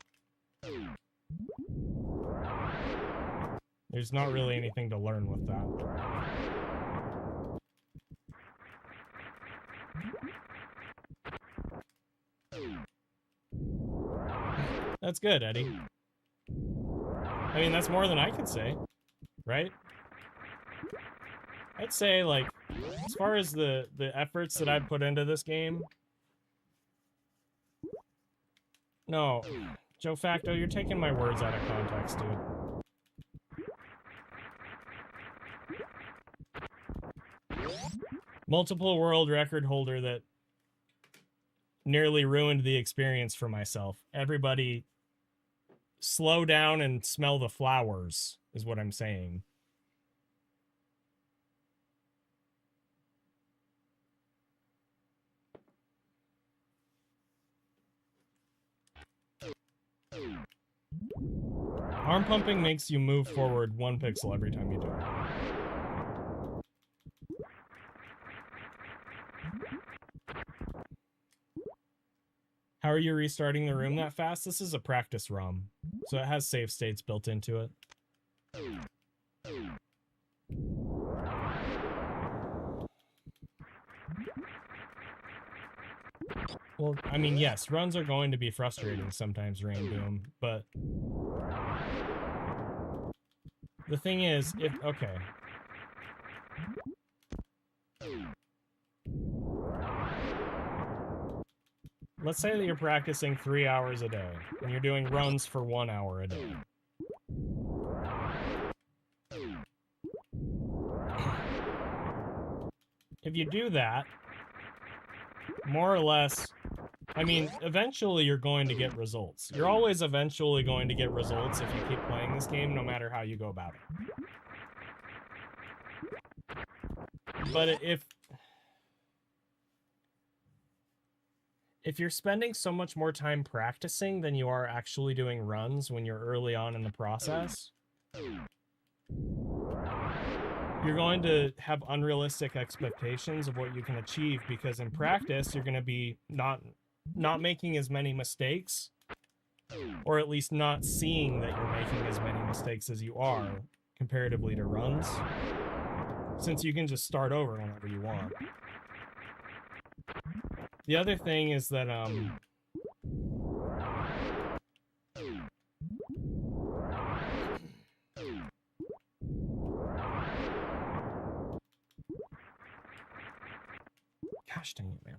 There's not really anything to learn with that. That's good, Eddie. I mean, that's more than I can say, right? I'd say, like, as far as the efforts that I've put into this game... No, Joe Facto, you're taking my words out of context, dude. Multiple world record holder that nearly ruined the experience for myself. Everybody slow down and smell the flowers, is what I'm saying. Arm pumping makes you move forward 1 pixel every time you do it. How are you restarting the room that fast? This is a practice ROM, so it has save states built into it. Well, I mean, yes, runs are going to be frustrating sometimes, Rain Boom, but the thing is, okay. Let's say that you're practicing 3 hours a day, and you're doing runs for 1 hour a day. If you do that, more or less, I mean, eventually you're going to get results. You're always eventually going to get results if you keep playing this game, no matter how you go about it. But if you're spending so much more time practicing than you are actually doing runs when you're early on in the process, you're going to have unrealistic expectations of what you can achieve, because in practice you're going to be not making as many mistakes, or at least not seeing that you're making as many mistakes as you are comparatively to runs, since you can just start over whenever you want. The other thing is that gosh dang it, man.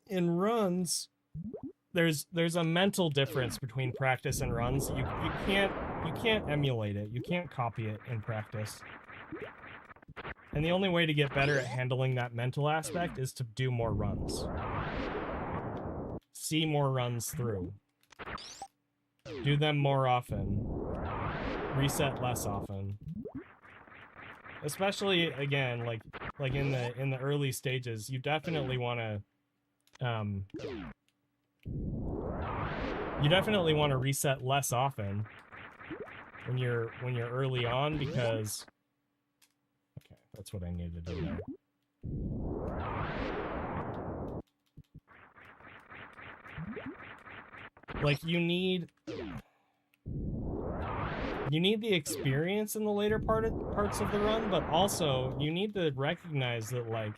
In runs, there's a mental difference between practice and runs. You can't emulate it. You can't copy it in practice. And the only way to get better at handling that mental aspect is to do more runs. See more runs through. Do them more often. Reset less often. Especially, again, like in the early stages, you definitely want to reset less often when you're early on, because okay, that's what I need to do there. Like, you need the experience in the later parts of the run, but also you need to recognize that, like,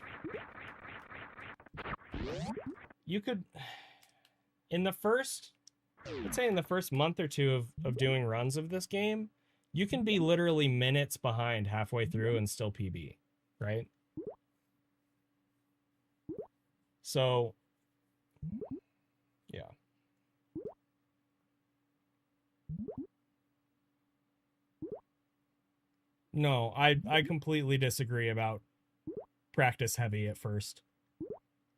you could, in the first, let's say in the first month or two of doing runs of this game, you can be literally minutes behind halfway through and still PB, right? So, yeah. No, I completely disagree about practice heavy at first.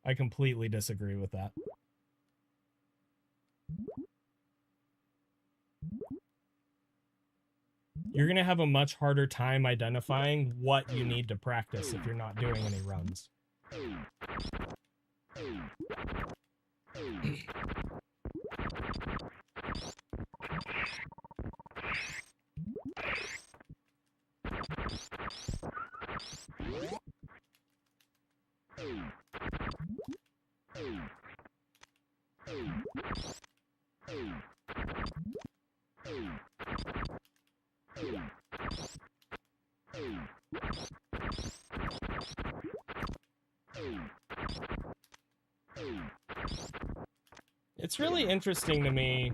I completely disagree with that. You're going to have a much harder time identifying what you need to practice if you're not doing any runs. It's really interesting to me.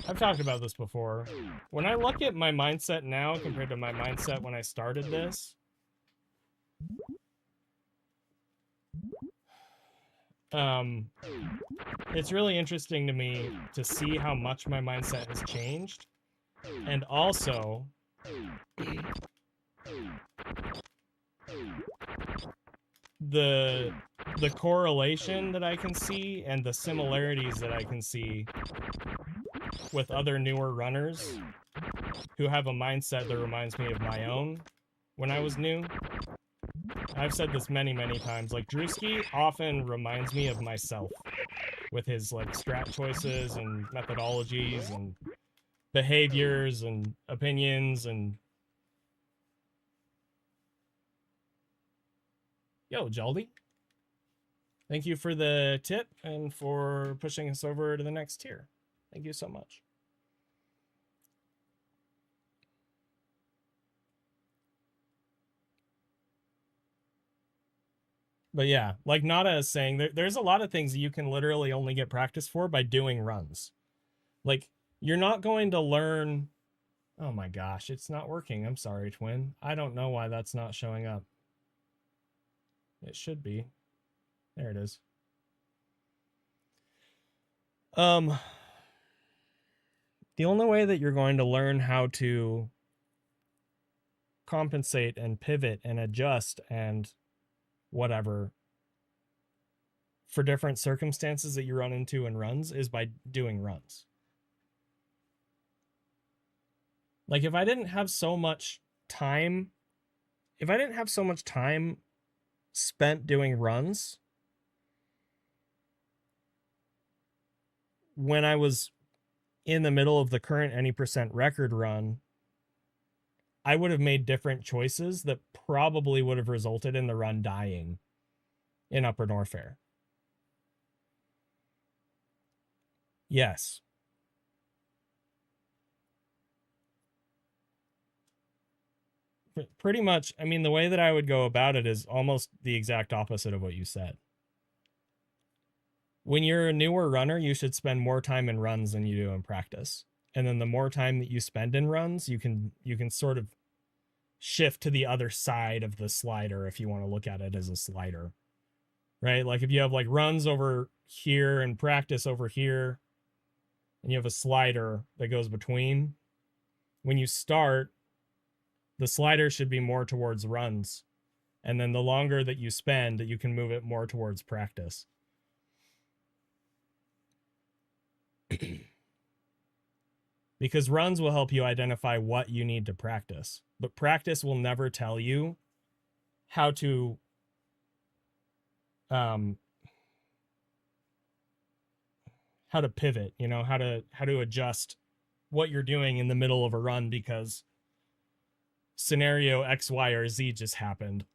I've talked about this before. When I look at my mindset now compared to my mindset when I started this, it's really interesting to me to see how much my mindset has changed, and also the correlation that I can see and the similarities that I can see with other newer runners who have a mindset that reminds me of my own when I was new. I've said this many, many times. Like, Drewski often reminds me of myself with his, like, strat choices and methodologies and behaviors and opinions and... Yo, Jaldi. Thank you for the tip and for pushing us over to the next tier. Thank you so much. But yeah, like Nada is saying, there's a lot of things that you can literally only get practice for by doing runs. Like, you're not going to learn... Oh my gosh, it's not working. I'm sorry, Twin. I don't know why that's not showing up. It should be. There it is. The only way that you're going to learn how to compensate and pivot and adjust and whatever for different circumstances that you run into in runs is by doing runs. Like if I didn't have so much time, spent doing runs when I was in the middle of the current any percent record run, I would have made different choices that probably would have resulted in the run dying in Upper Norfair. Yes. Pretty much, I mean, the way that I would go about it is almost the exact opposite of what you said. When you're a newer runner, you should spend more time in runs than you do in practice. And then the more time that you spend in runs, you can sort of shift to the other side of the slider if you want to look at it as a slider. Right? Like if you have like runs over here and practice over here, and you have a slider that goes between, when you start, the slider should be more towards runs. And then the longer that you spend, you can move it more towards practice. Because runs will help you identify what you need to practice. But practice will never tell you how to pivot, you know, how to adjust what you're doing in the middle of a run because scenario X, Y, or Z just happened.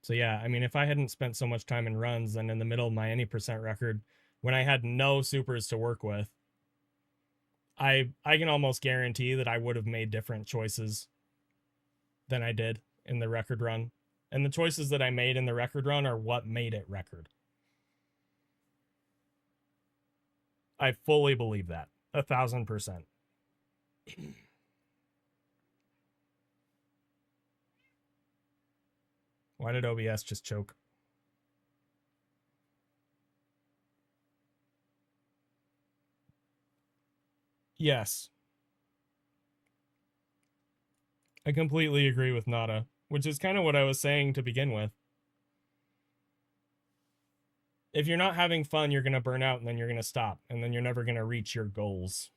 So yeah, I mean, if I hadn't spent so much time in runs, then in the middle of my any percent record, when I had no supers to work with, I can almost guarantee that I would have made different choices than I did in the record run. And the choices that I made in the record run are what made it record. I fully believe that. 1,000%. Why did OBS just choke? Yes. I completely agree with Nada, which is kind of what I was saying to begin with. If you're not having fun, you're going to burn out and then you're going to stop and then you're never going to reach your goals.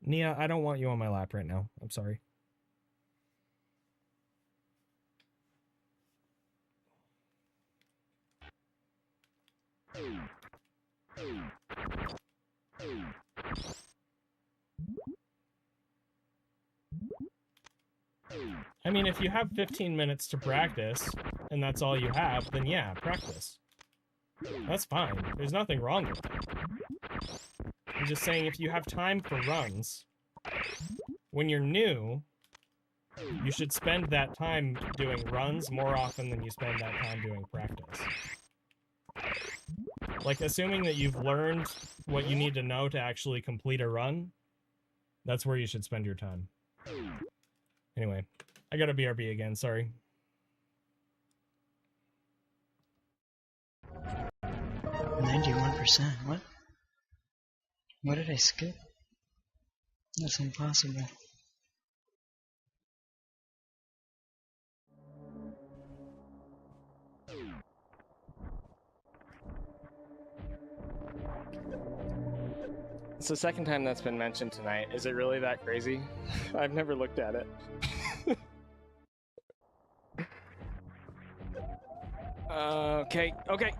Nia, I don't want you on my lap right now. I'm sorry. I mean, if you have 15 minutes to practice and that's all you have, then yeah, practice. That's fine. There's nothing wrong with that. I'm just saying if you have time for runs, when you're new, you should spend that time doing runs more often than you spend that time doing practice. Like, assuming that you've learned what you need to know to actually complete a run, that's where you should spend your time. Anyway, I got a BRB again, sorry. 91%, what? What did I skip? That's impossible. It's the second time that's been mentioned tonight. Is it really that crazy? I've never looked at it. Okay.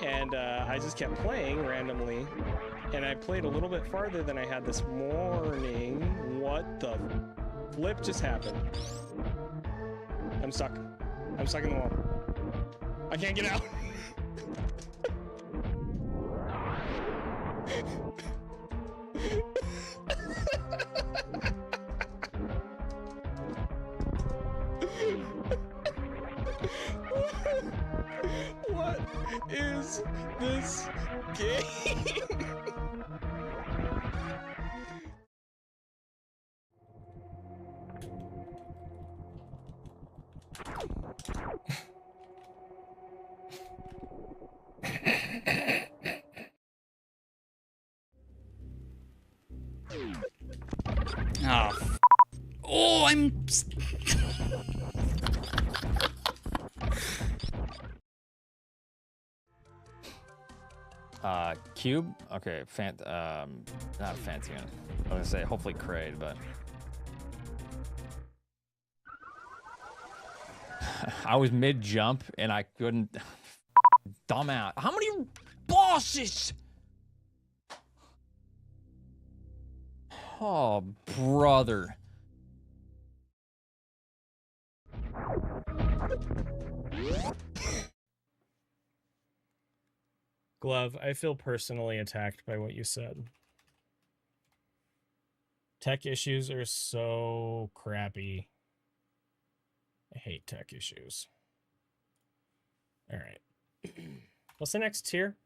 And I just kept playing randomly, and I played a little bit farther than I had this morning. What the flip just happened? I'm stuck. I'm stuck in the wall. I can't get out. What is this game? Oh, oh, I'm. Cube? Okay, not fancy one. I was gonna say hopefully Kraid, but I was mid jump and I couldn't. Dumb out. How many bosses? Oh, brother. Glove, I feel personally attacked by what you said. Tech issues are so crappy. I hate tech issues. All right. What's the next tier?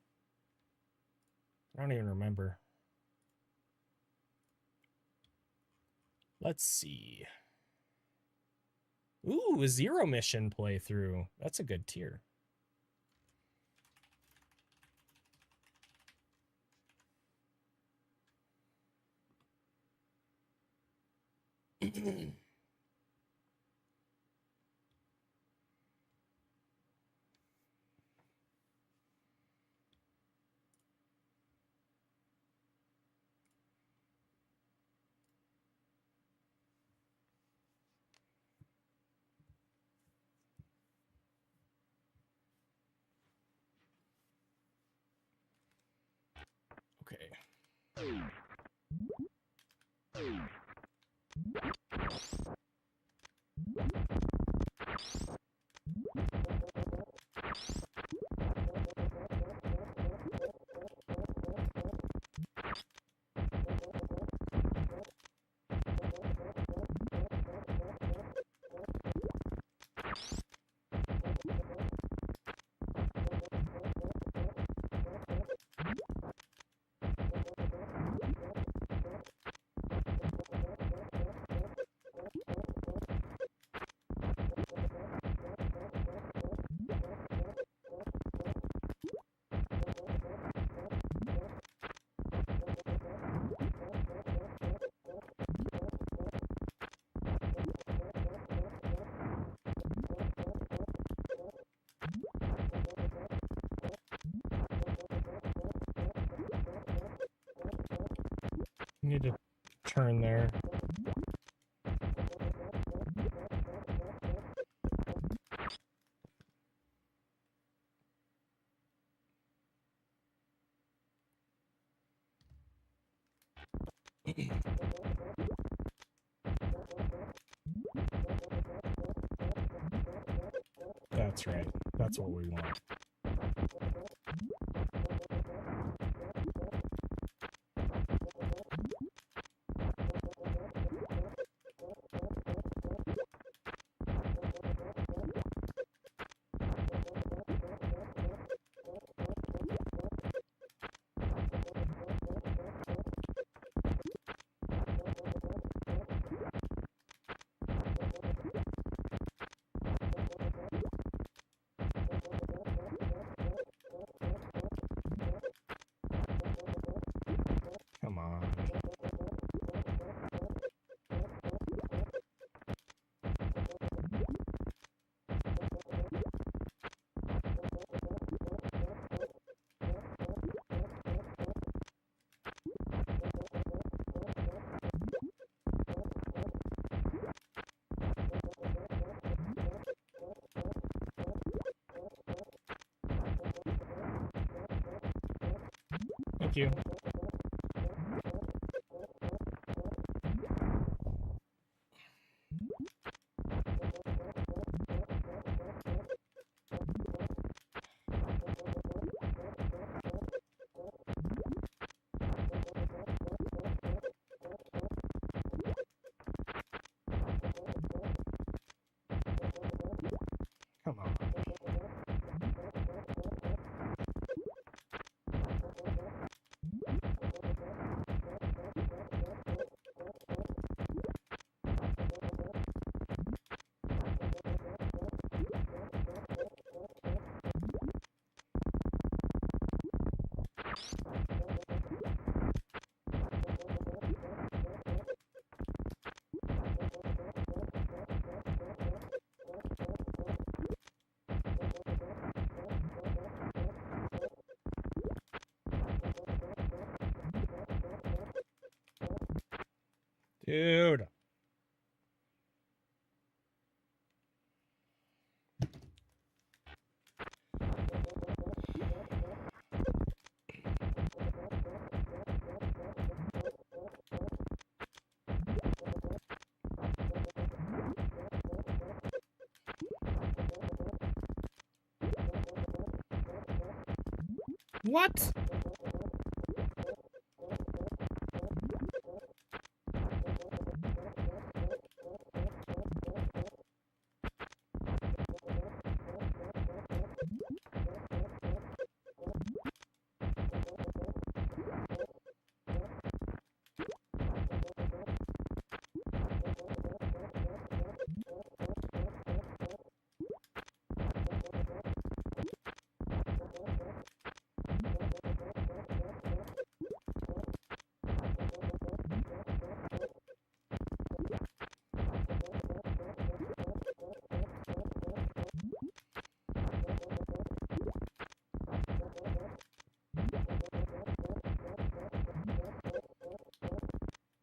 I don't even remember. Let's see. Ooh, a zero mission playthrough. That's a good tier. Okay. You need to turn there. That's right. That's what we want. Come on. Thank you. Come on. Dude. What?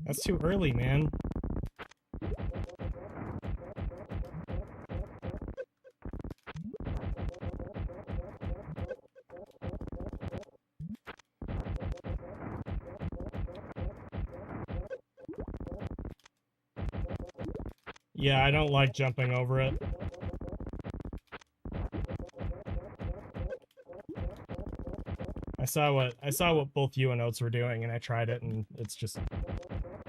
That's too early, man. Yeah, I don't like jumping over it. I saw what both you and Oates were doing, and I tried it, and it's just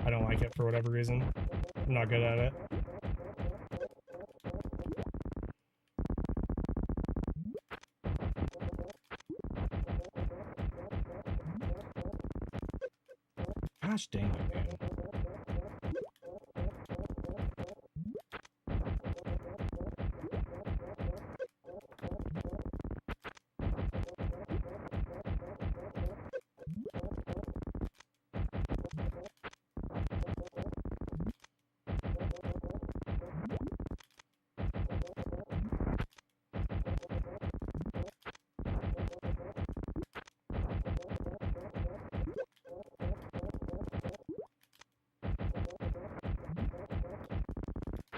I don't like it for whatever reason. I'm not good at it. Gosh dang it, man.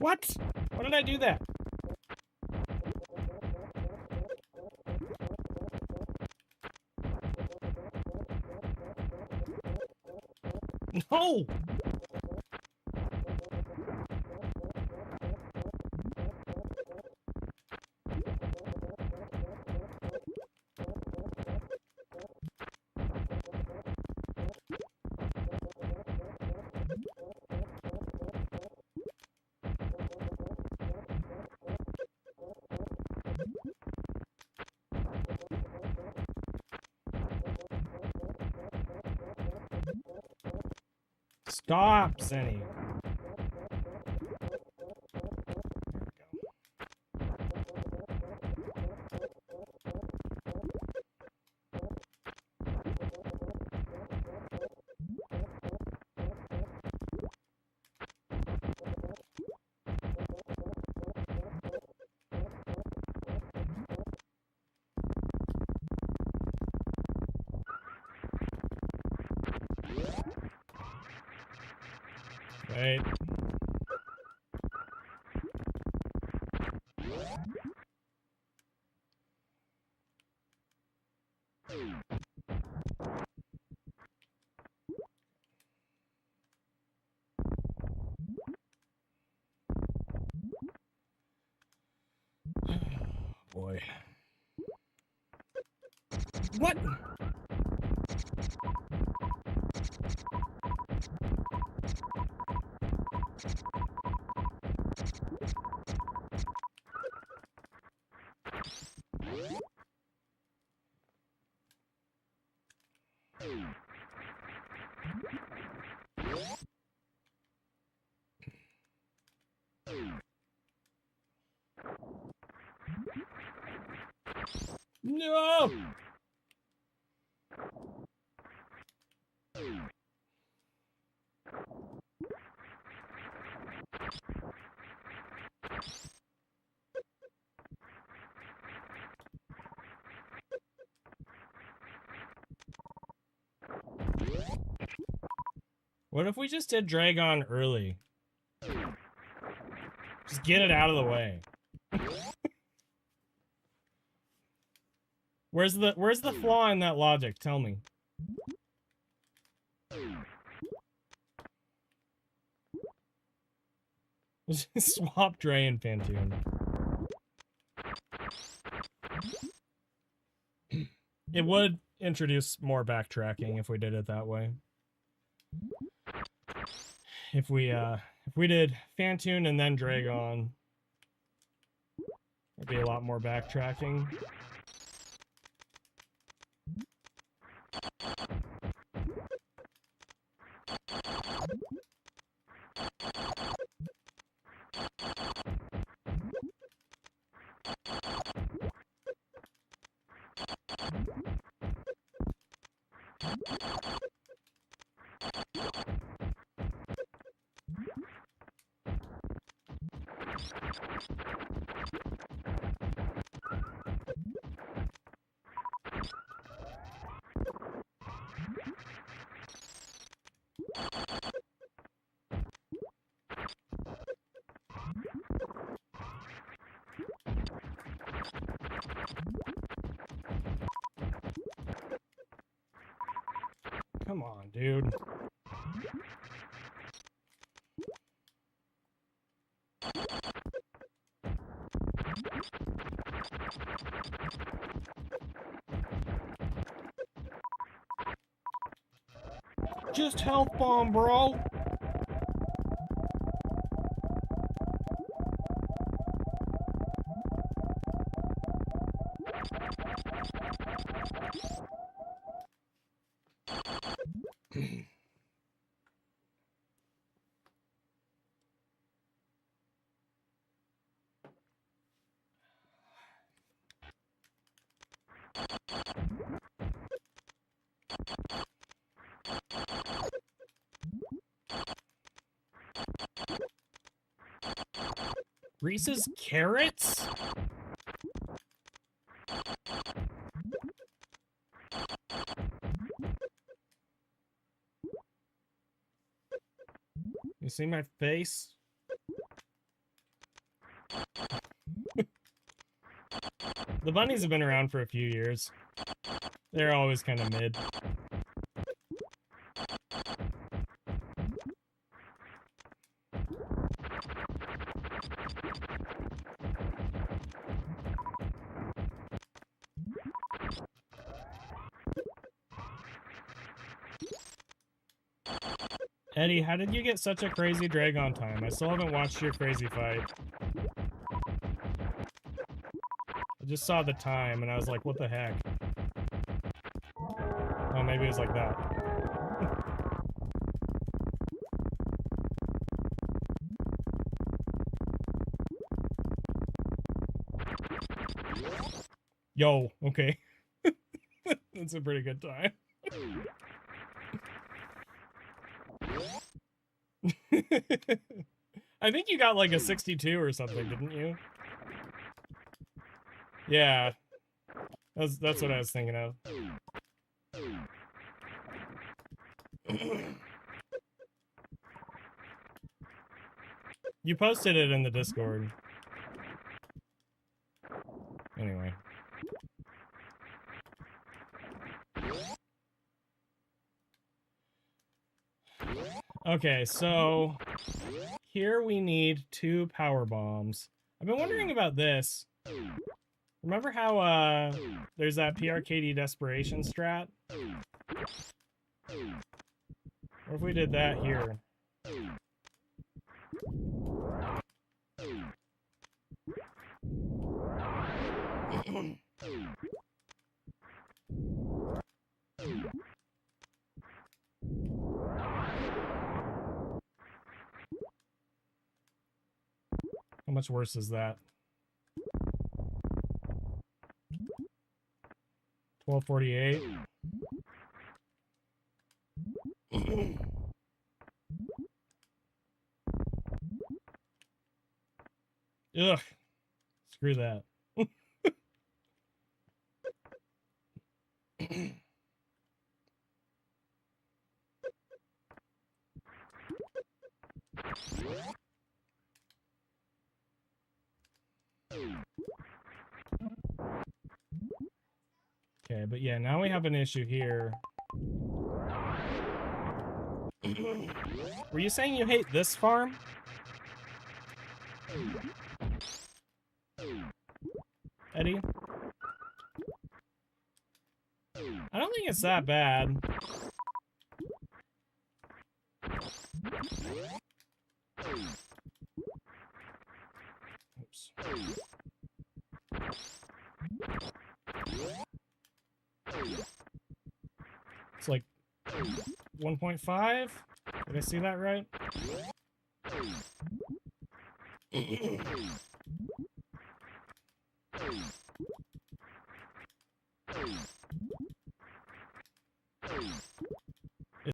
What? Why did I do that? No! Stop, Zenny. Wait. Boy. What? No! What if we just did Dragon early? Just get it out of the way. Where's the flaw in that logic? Tell me. Swap Dre and Pantoon. It would introduce more backtracking if we did it that way. If we did Fantoon and then Dragon, there'd be a lot more backtracking. Come on, dude. Just health bomb, bro. Reese's Carrots? You see my face? The bunnies have been around for a few years. They're always kind of mid. Eddie, how did you get such a crazy Dragon time? I still haven't watched your crazy fight. I just saw the time and I was like, what the heck? Oh, maybe it was like that. Yo, okay. That's a pretty good time. I think you got like a 62 or something, didn't you? Yeah. That's what I was thinking of. You posted it in the Discord. Anyway. Okay, so here we need 2 power bombs. I've been wondering about this. Remember how there's that PRKD desperation strat? What if we did that here? How much worse is that? 1248. Ugh. Screw that. Okay, but yeah, now we have an issue here. Were you saying you hate this farm? Eddie? I don't think it's that bad. Oops. It's like 1.5? Did I see that right?